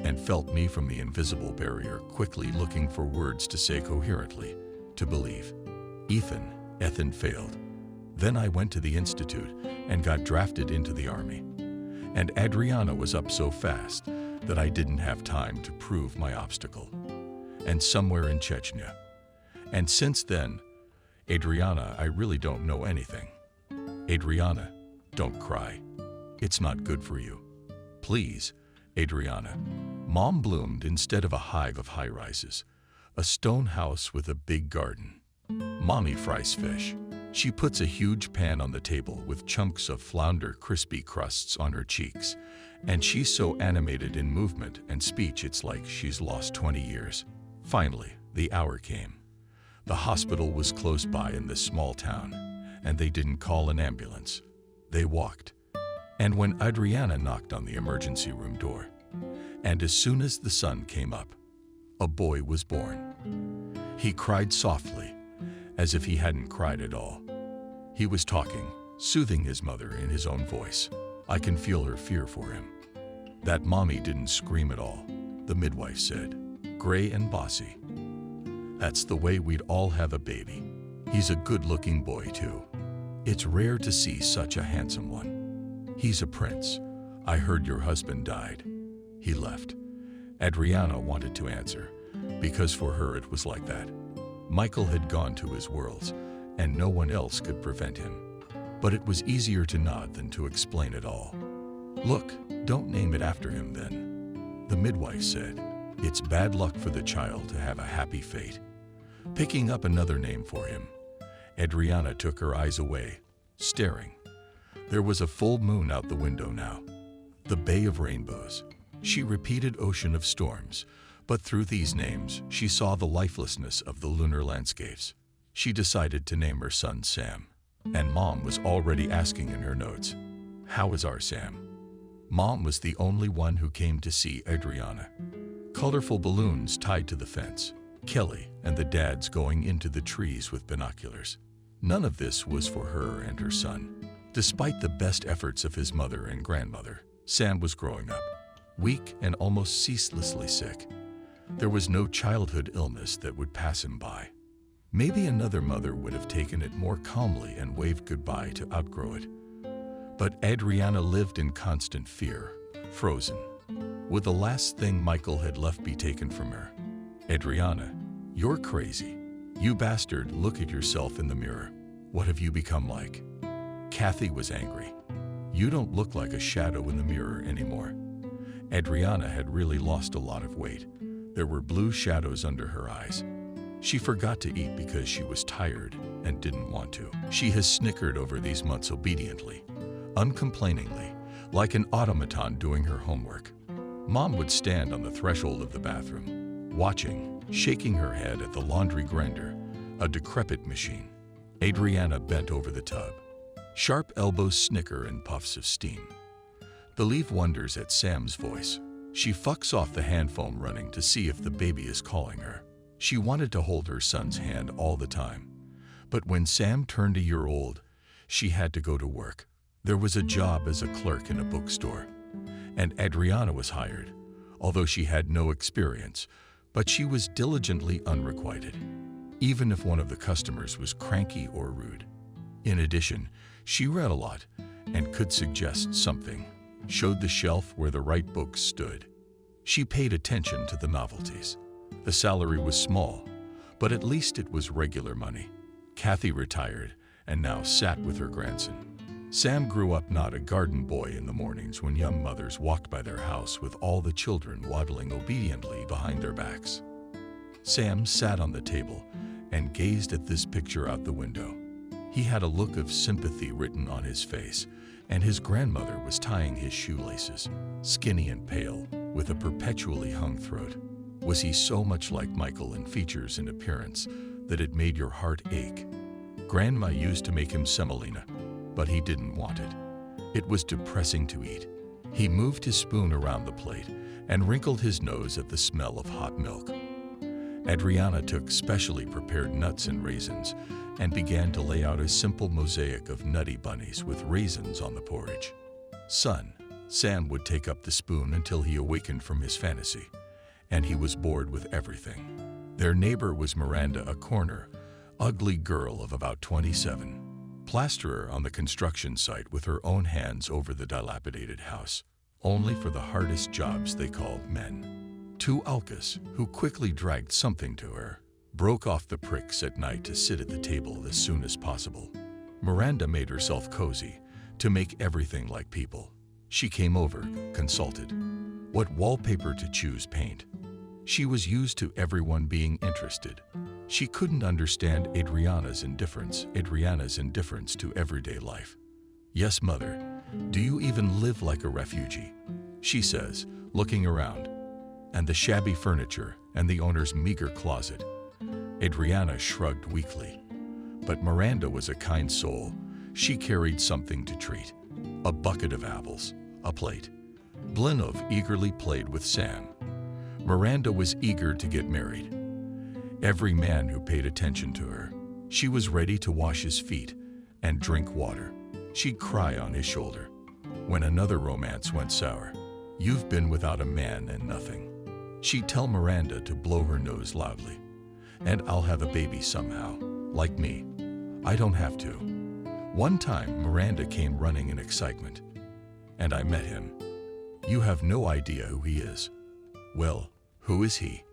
And felt me from the invisible barrier, quickly looking for words to say coherently, to believe. Ethan failed. Then I went to the institute and got drafted into the army. And Adriana was up so fast that I didn't have time to prove my obstacle. And somewhere in Chechnya. And since then, Adriana, I really don't know anything. Adriana, don't cry. It's not good for you. Please, Adriana. Mom bloomed instead of a hive of high-rises, a stone house with a big garden. Mommy fries fish. She puts a huge pan on the table with chunks of flounder crispy crusts on her cheeks, and she's so animated in movement and speech it's like she's lost 20 years. Finally, the hour came. The hospital was close by in this small town, and they didn't call an ambulance. They walked. And when Adriana knocked on the emergency room door, and as soon as the sun came up, a boy was born. He cried softly, as if he hadn't cried at all. He was talking, soothing his mother in his own voice. I can feel her fear for him. That mommy didn't scream at all, the midwife said, gray and bossy. That's the way we'd all have a baby. He's a good-looking boy, too. It's rare to see such a handsome one. He's a prince. I heard your husband died. He left. Adriana wanted to answer, because for her it was like that. Michael had gone to his worlds, and no one else could prevent him. But it was easier to nod than to explain it all. Look, don't name it after him then. The midwife said, it's bad luck for the child to have a happy fate. Picking up another name for him, Adriana took her eyes away, staring. There was a full moon out the window now. The Bay of Rainbows. She repeated Ocean of Storms, but through these names, she saw the lifelessness of the lunar landscapes. She decided to name her son Sam, and Mom was already asking in her notes, how is our Sam? Mom was the only one who came to see Adriana. Colorful balloons tied to the fence, Kelly and the dads going into the trees with binoculars. None of this was for her and her son. Despite the best efforts of his mother and grandmother, Sam was growing up, weak and almost ceaselessly sick. There was no childhood illness that would pass him by. Maybe another mother would have taken it more calmly and waved goodbye to outgrow it. But Adriana lived in constant fear, frozen. Would the last thing Michael had left be taken from her? Adriana, you're crazy. You bastard, look at yourself in the mirror. What have you become like? Kathy was angry. You don't look like a shadow in the mirror anymore. Adriana had really lost a lot of weight. There were blue shadows under her eyes. She forgot to eat because she was tired and didn't want to. She has snickered over these months obediently, uncomplainingly, like an automaton doing her homework. Mom would stand on the threshold of the bathroom, watching, shaking her head at the laundry grinder, a decrepit machine. Adriana bent over the tub. Sharp elbows snicker and puffs of steam. Believe wonders at Sam's voice. She fucks off the hand foam running to see if the baby is calling her. She wanted to hold her son's hand all the time. But when Sam turned a year old, she had to go to work. There was a job as a clerk in a bookstore. And Adriana was hired, although she had no experience, but she was diligently unrequited, even if one of the customers was cranky or rude. In addition, she read a lot and could suggest something, showed the shelf where the right books stood. She paid attention to the novelties. The salary was small, but at least it was regular money. Kathy retired, and now sat with her grandson. Sam grew up not a garden boy in the mornings when young mothers walked by their house with all the children waddling obediently behind their backs. Sam sat on the table and gazed at this picture out the window. He had a look of sympathy written on his face, and his grandmother was tying his shoelaces, skinny and pale, with a perpetually hung throat. Was he so much like Michael in features and appearance that it made your heart ache? Grandma used to make him semolina, but he didn't want it. It was depressing to eat. He moved his spoon around the plate and wrinkled his nose at the smell of hot milk. Adriana took specially prepared nuts and raisins and began to lay out a simple mosaic of nutty bunnies with raisins on the porridge. "Son," Sam would take up the spoon until he awakened from his fantasy, and he was bored with everything. Their neighbor was Miranda, a corner, ugly girl of about 27, plasterer on the construction site with her own hands over the dilapidated house, only for the hardest jobs they called men. Two Alkas, who quickly dragged something to her, broke off the pricks at night to sit at the table as soon as possible. Miranda made herself cozy to make everything like people. She came over, consulted. What wallpaper to choose, paint. She was used to everyone being interested. She couldn't understand Adriana's indifference to everyday life. "Yes, mother, do you even live like a refugee?" she says, looking around. "And the shabby furniture and the owner's meager closet." Adriana shrugged weakly. But Miranda was a kind soul. She carried something to treat. A bucket of apples, a plate. Blinov eagerly played with Sam. Miranda was eager to get married. Every man who paid attention to her, she was ready to wash his feet and drink water. She'd cry on his shoulder. When another romance went sour, "You've been without a man and nothing." She'd tell Miranda to blow her nose loudly. "And I'll have a baby somehow, like me. I don't have to." One time, Miranda came running in excitement. "And I met him. You have no idea who he is." "Well, who is he?"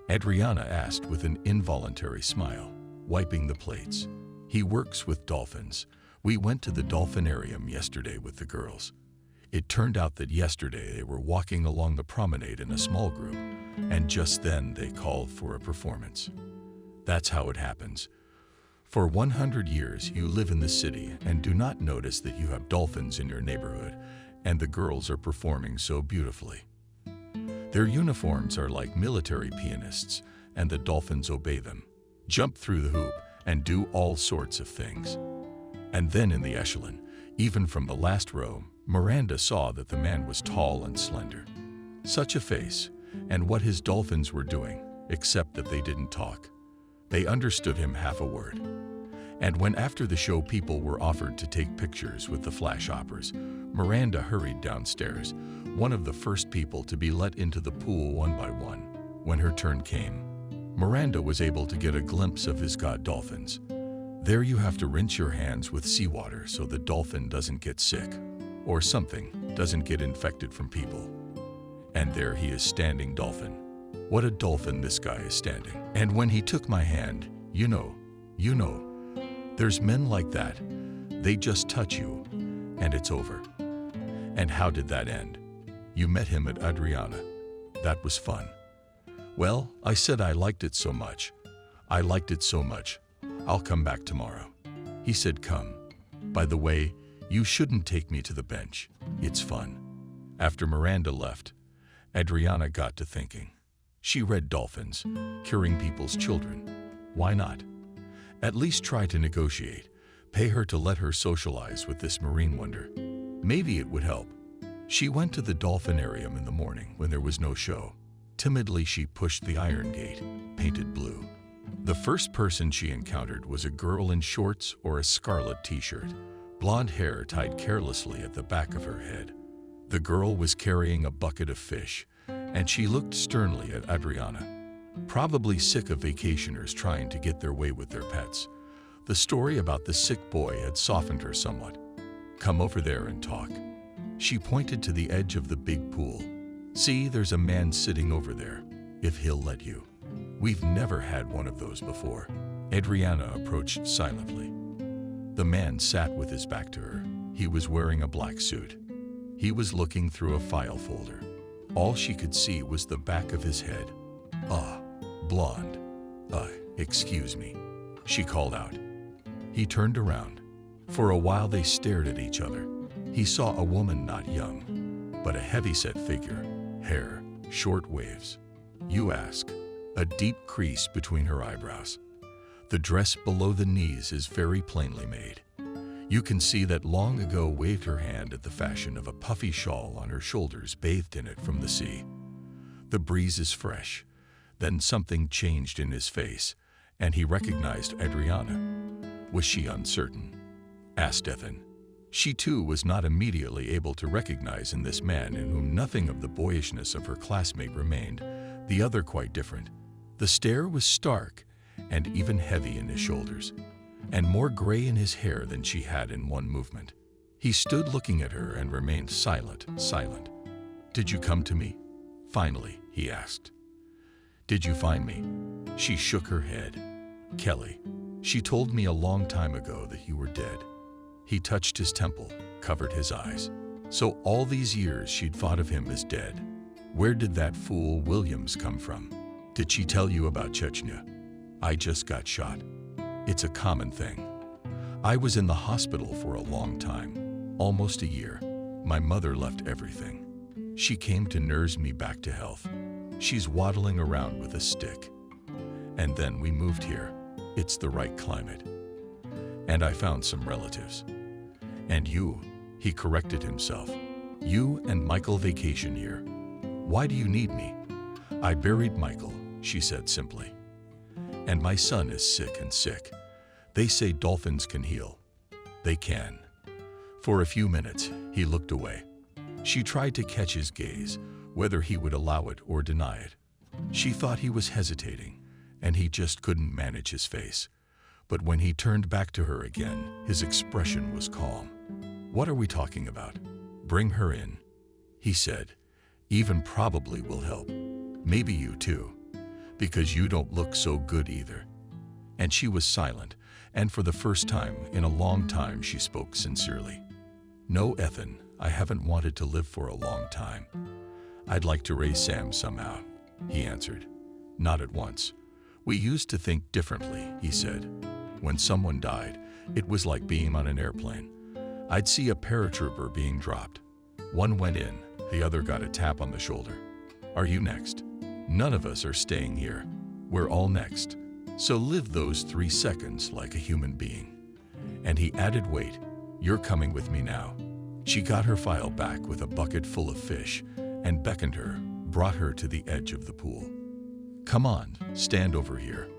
Adriana asked with an involuntary smile, wiping the plates. "He works with dolphins. We went to the dolphinarium yesterday with the girls. It turned out that yesterday they were walking along the promenade in a small group, and just then they called for a performance. That's how it happens. For 100 years you live in the city and do not notice that you have dolphins in your neighborhood, and the girls are performing so beautifully. Their uniforms are like military pianists, and the dolphins obey them, jump through the hoop, and do all sorts of things." And then in the echelon, even from the last row, Miranda saw that the man was tall and slender. Such a face, and what his dolphins were doing, except that they didn't talk. They understood him half a word. And when after the show people were offered to take pictures with the flash operas, Miranda hurried downstairs, one of the first people to be let into the pool one by one. When her turn came, Miranda was able to get a glimpse of his god dolphins. There you have to rinse your hands with seawater so the dolphin doesn't get sick, or something doesn't get infected from people. And there he is standing dolphin. What a dolphin this guy is standing. And when he took my hand, you know, there's men like that. They just touch you, and it's over. And how did that end? You met him at Adriana. That was fun. Well, I said I liked it so much. I'll come back tomorrow. He said, come. By the way, you shouldn't take me to the bench. It's fun. After Miranda left, Adriana got to thinking. She read dolphins, curing people's children. Why not? At least try to negotiate. Pay her to let her socialize with this marine wonder. Maybe it would help. She went to the dolphinarium in the morning when there was no show. Timidly, she pushed the iron gate, painted blue. The first person she encountered was a girl in shorts or a scarlet t-shirt, blonde hair tied carelessly at the back of her head. The girl was carrying a bucket of fish, and she looked sternly at Adriana, probably sick of vacationers trying to get their way with their pets. The story about the sick boy had softened her somewhat. Come over there and talk. She pointed to the edge of the big pool. See, there's a man sitting over there, if he'll let you. We've never had one of those before. Adriana approached silently. The man sat with his back to her. He was wearing a black suit. He was looking through a file folder. All she could see was the back of his head. Blonde. Excuse me, she called out. He turned around. For a while they stared at each other. He saw a woman not young, but a heavy-set figure, hair, short waves. You ask, a deep crease between her eyebrows. The dress below the knees is very plainly made. You can see that long ago waved her hand at the fashion of a puffy shawl on her shoulders bathed in it from the sea. The breeze is fresh. Then something changed in his face, and he recognized Adriana. Was she uncertain? Asked Ethan. She too was not immediately able to recognize in this man in whom nothing of the boyishness of her classmate remained, the other quite different. The stare was stark and even heavy in his shoulders, and more gray in his hair than she had in one movement. He stood looking at her and remained silent. Did you come to me? Finally, he asked. Did you find me? She shook her head. Kelly, she told me a long time ago that you were dead. He touched his temple, covered his eyes. So all these years she'd thought of him as dead. Where did that fool Williams come from? Did she tell you about Chechnya? I just got shot. It's a common thing. I was in the hospital for a long time, almost a year. My mother left everything. She came to nurse me back to health. She's waddling around with a stick. And then we moved here. It's the right climate. And I found some relatives. And you, he corrected himself. You and Michael vacation here. Why do you need me? I buried Michael, she said simply. And my son is sick. They say dolphins can heal. They can. For a few minutes, he looked away. She tried to catch his gaze, whether he would allow it or deny it. She thought he was hesitating, and he just couldn't manage his face. But when he turned back to her again, his expression was calm. What are we talking about? Bring her in, he said. Even probably will help. Maybe you too, because you don't look so good either. And she was silent, and for the first time in a long time she spoke sincerely. No, Ethan, I haven't wanted to live for a long time. I'd like to raise Sam somehow, he answered. Not at once. We used to think differently, he said. When someone died, it was like being on an airplane. I'd see a paratrooper being dropped. One went in, the other got a tap on the shoulder. Are you next? None of us are staying here. We're all next. So live those 3 seconds like a human being. And he added, wait, you're coming with me now. She got her file back with a bucket full of fish and beckoned her, brought her to the edge of the pool. Come on, stand over here.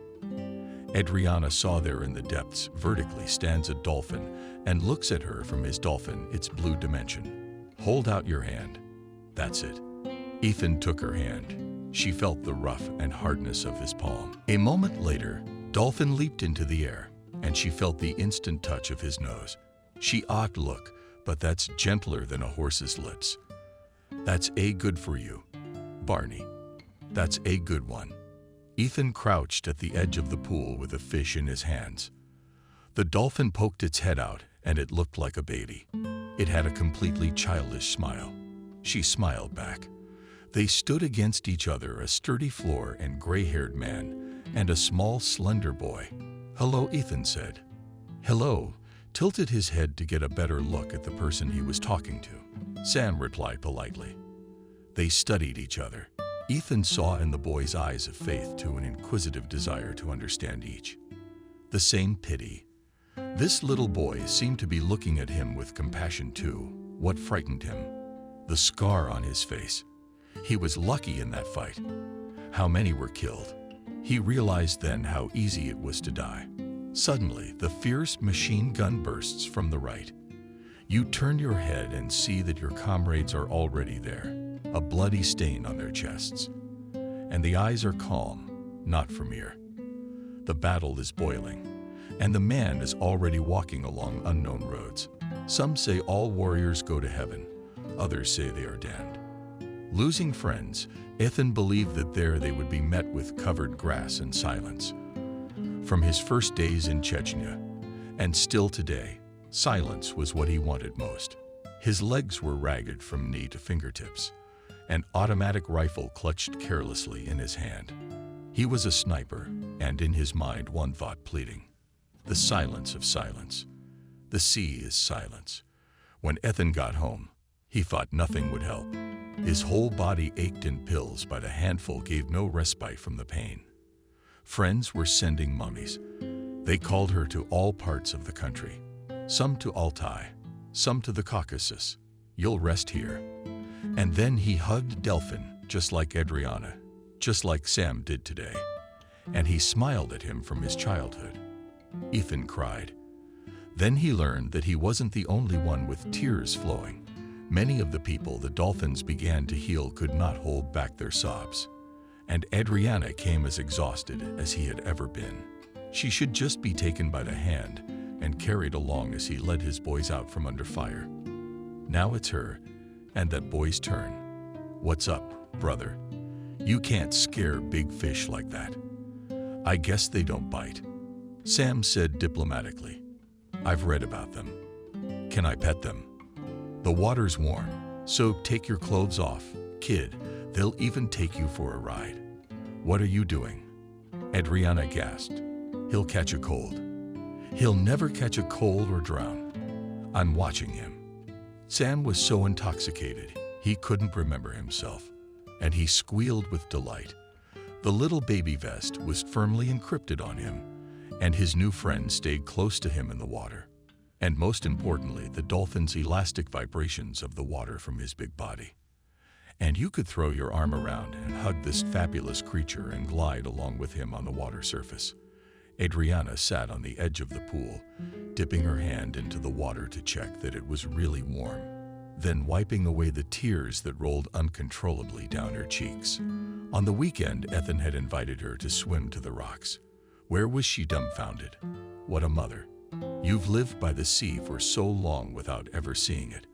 Adriana saw there in the depths vertically stands a dolphin and looks at her from his dolphin, its blue dimension. Hold out your hand. That's it. Ethan took her hand. She felt the rough and hardness of his palm. A moment later, Dolphin leaped into the air, and she felt the instant touch of his nose. She ought look, but that's gentler than a horse's lips. That's a good for you, Barney. That's a good one. Ethan crouched at the edge of the pool with a fish in his hands. The dolphin poked its head out, and it looked like a baby. It had a completely childish smile. She smiled back. They stood against each other, a sturdy floor and gray-haired man, and a small, slender boy. Hello, Ethan said. Hello, tilted his head to get a better look at the person he was talking to. Sam replied politely. They studied each other. Ethan saw in the boy's eyes of faith to an inquisitive desire to understand each. The same pity. This little boy seemed to be looking at him with compassion too. What frightened him? The scar on his face. He was lucky in that fight. How many were killed? He realized then how easy it was to die. Suddenly, the fierce machine gun bursts from the right. You turn your head and see that your comrades are already there, a bloody stain on their chests. And the eyes are calm, not familiar. The battle is boiling, and the man is already walking along unknown roads. Some say all warriors go to heaven, others say they are damned. Losing friends, Ethan believed that there they would be met with covered grass and silence. From his first days in Chechnya, And still today, silence was what he wanted most. His legs were ragged from knee to fingertips, an automatic rifle clutched carelessly in his hand. He was a sniper, and in his mind one thought pleading: the silence of silence. The sea is silence. When Ethan got home, he thought nothing would help. His whole body ached in pills, but a handful gave no respite from the pain. Friends were sending mummies. They called her to all parts of the country, some to Altai, some to the Caucasus. You'll rest here. And then he hugged Delphin, just like Adriana, just like Sam did today. And he smiled at him from his childhood. Ethan cried. Then he learned that he wasn't the only one with tears flowing. Many of the people the dolphins began to heal could not hold back their sobs. And Adriana came as exhausted as he had ever been. She should just be taken by the hand and carried along as he led his boys out from under fire. Now it's her and that boy's turn. What's up, brother? You can't scare big fish like that. I guess they don't bite, Sam said diplomatically. I've read about them. Can I pet them? The water's warm, so take your clothes off, kid. They'll even take you for a ride. What are you doing? Adriana gasped. He'll catch a cold. He'll never catch a cold or drown. I'm watching him. Sam was so intoxicated, he couldn't remember himself, and he squealed with delight. The little baby vest was firmly encrypted on him, and his new friend stayed close to him in the water. And most importantly, the dolphin's elastic vibrations of the water from his big body. And you could throw your arm around and hug this fabulous creature and glide along with him on the water surface. Adriana sat on the edge of the pool, dipping her hand into the water to check that it was really warm, then wiping away the tears that rolled uncontrollably down her cheeks. On the weekend, Ethan had invited her to swim to the rocks. Where was she dumbfounded? What a mother. You've lived by the sea for so long without ever seeing it.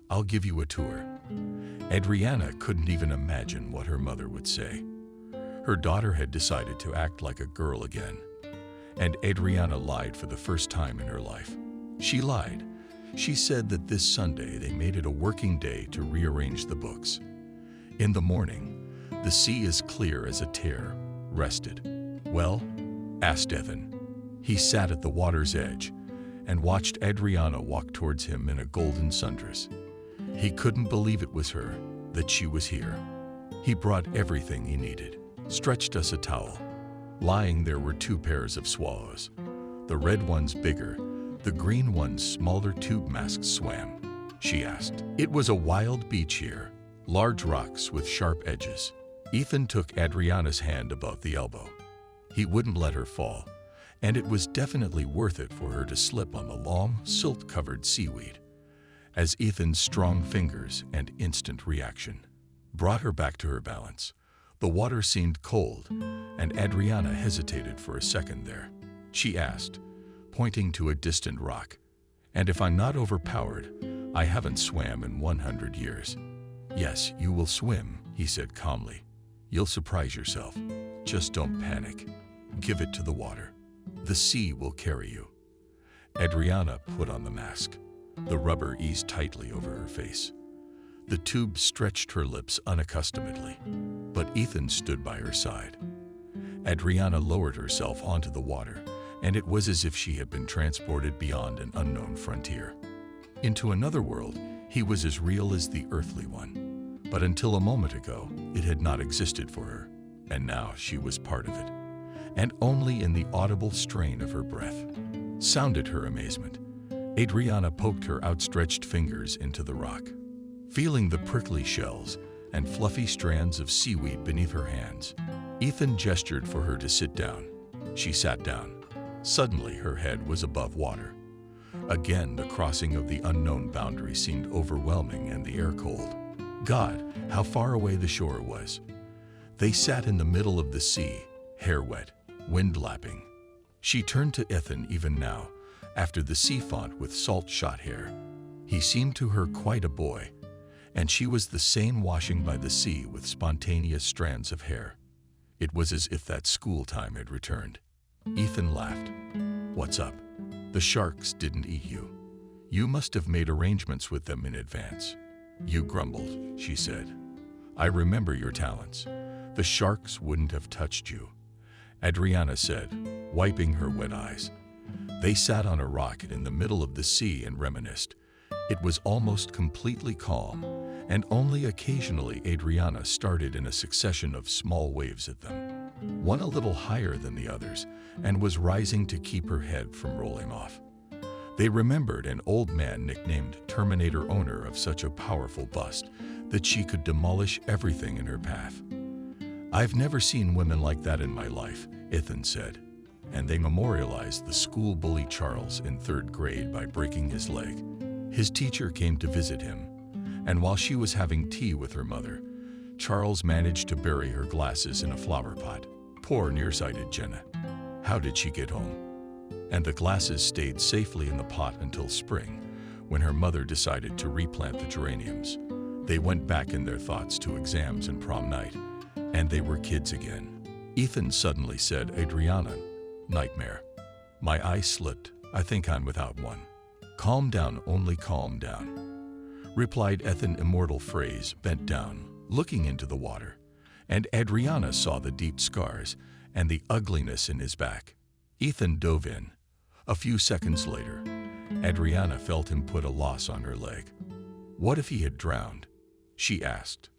I'll give you a tour. Adriana couldn't even imagine what her mother would say. Her daughter had decided to act like a girl again. And Adriana lied for the first time in her life. She lied. She said that this Sunday they made it a working day to rearrange the books. In the morning, the sea is clear as a tear, rested. Well, asked Ethan. He sat at the water's edge and watched Adriana walk towards him in a golden sundress. He couldn't believe it was her, that she was here. He brought everything he needed, stretched us a towel. Lying there were 2 pairs of swallows. The red ones bigger, the green ones smaller. Tube masks swam. She asked. It was a wild beach here, large rocks with sharp edges. Ethan took Adriana's hand above the elbow. He wouldn't let her fall, and it was definitely worth it for her to slip on the long, silt-covered seaweed. As Ethan's strong fingers and instant reaction brought her back to her balance, the water seemed cold, and Adriana hesitated for a second there. She asked, pointing to a distant rock, "And if I'm not overpowered, I haven't swam in 100 years. Yes, you will swim," he said calmly. "You'll surprise yourself. Just don't panic. Give it to the water. The sea will carry you." Adriana put on the mask. The rubber eased tightly over her face. The tube stretched her lips unaccustomedly, but Ethan stood by her side. Adriana lowered herself onto the water, and it was as if she had been transported beyond an unknown frontier. Into another world, he was as real as the earthly one. But until a moment ago, it had not existed for her, and now she was part of it. And only in the audible strain of her breath sounded her amazement. Adriana poked her outstretched fingers into the rock. Feeling the prickly shells and fluffy strands of seaweed beneath her hands, Ethan gestured for her to sit down. She sat down. Suddenly, her head was above water. Again, the crossing of the unknown boundary seemed overwhelming and the air cold. God, how far away the shore was. They sat in the middle of the sea, hair wet, wind lapping. She turned to Ethan even now, after the sea font with salt-shot hair. He seemed to her quite a boy, and she was the same washing by the sea with spontaneous strands of hair. It was as if that school time had returned. Ethan laughed. "What's up?" The sharks didn't eat you. You must have made arrangements with them in advance. You grumbled, she said. I remember your talents. The sharks wouldn't have touched you, Adriana said, wiping her wet eyes. They sat on a rock in the middle of the sea and reminisced. It was almost completely calm, and only occasionally Adriana started in a succession of small waves at them, one a little higher than the others, and was rising to keep her head from rolling off. They remembered an old man nicknamed Terminator, owner of such a powerful bust that she could demolish everything in her path. I've never seen women like that in my life, Ethan said, and they memorialized the school bully Charles in 3rd grade by breaking his leg. His teacher came to visit him, and while she was having tea with her mother, Charles managed to bury her glasses in a flower pot. Poor nearsighted Jenna. How did she get home? And the glasses stayed safely in the pot until spring, when her mother decided to replant the geraniums. They went back in their thoughts to exams and prom night, and they were kids again. Ethan suddenly said, Adriana, nightmare. My eye slipped. I think I'm without one. Calm down, only calm down, replied Ethan, immortal phrase, bent down, looking into the water, and Adriana saw the deep scars and the ugliness in his back. Ethan dove in. A few seconds later, Adriana felt him put a loss on her leg. What if he had drowned? She asked.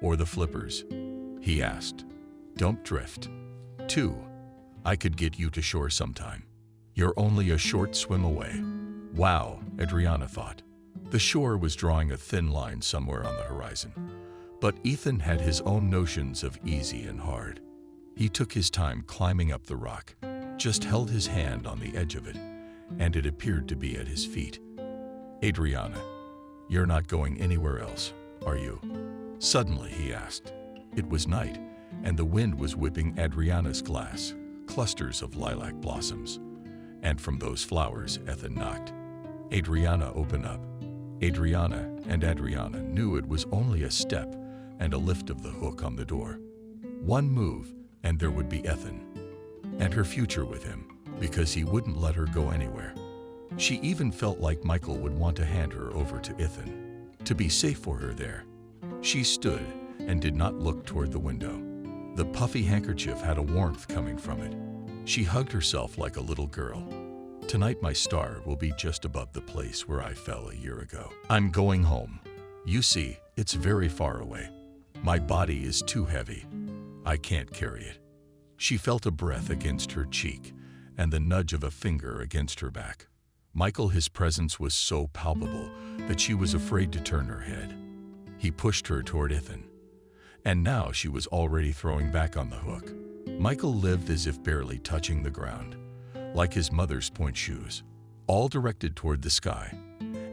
Or the flippers? He asked. Don't drift. 2. I could get you to shore sometime. You're only a short swim away. Wow, Adriana thought. The shore was drawing a thin line somewhere on the horizon. But Ethan had his own notions of easy and hard. He took his time climbing up the rock, just held his hand on the edge of it, and it appeared to be at his feet. Adriana, you're not going anywhere else, are you? Suddenly he asked. It was night, and the wind was whipping Adriana's glass, clusters of lilac blossoms. And from those flowers, Ethan knocked. Adriana opened up. Adriana knew it was only a step and a lift of the hook on the door. One move, and there would be Ethan, and her future with him, because he wouldn't let her go anywhere. She even felt like Michael would want to hand her over to Ethan, to be safe for her there. She stood and did not look toward the window. The puffy handkerchief had a warmth coming from it. She hugged herself like a little girl. Tonight my star will be just above the place where I fell a year ago. I'm going home. You see, it's very far away. My body is too heavy. I can't carry it. She felt a breath against her cheek and the nudge of a finger against her back. Michael, his presence was so palpable that she was afraid to turn her head. He pushed her toward Ethan, and now she was already throwing back on the hook. Michael lived as if barely touching the ground, like his mother's point shoes, all directed toward the sky.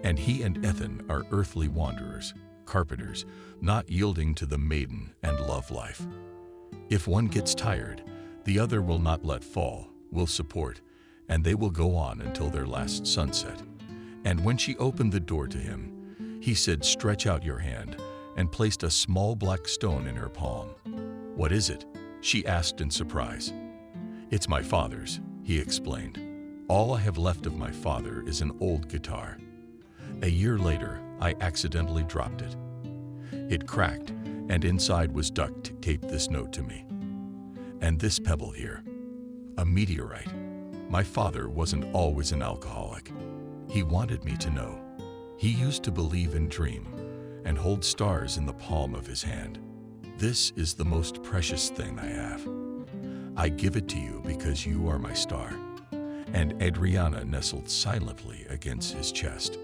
And he and Ethan are earthly wanderers, carpenters, not yielding to the maiden and love life. If one gets tired, the other will not let fall, will support, and they will go on until their last sunset. And when she opened the door to him, he said, stretch out your hand, and placed a small black stone in her palm. What is it? She asked in surprise. It's my father's, he explained. All I have left of my father is an old guitar. A year later, I accidentally dropped it. It cracked, and inside was duct taped this note to me. And this pebble here, a meteorite. My father wasn't always an alcoholic. He wanted me to know. He used to believe and dream, and hold stars in the palm of his hand. This is the most precious thing I have. I give it to you because you are my star. And Adriana nestled silently against his chest.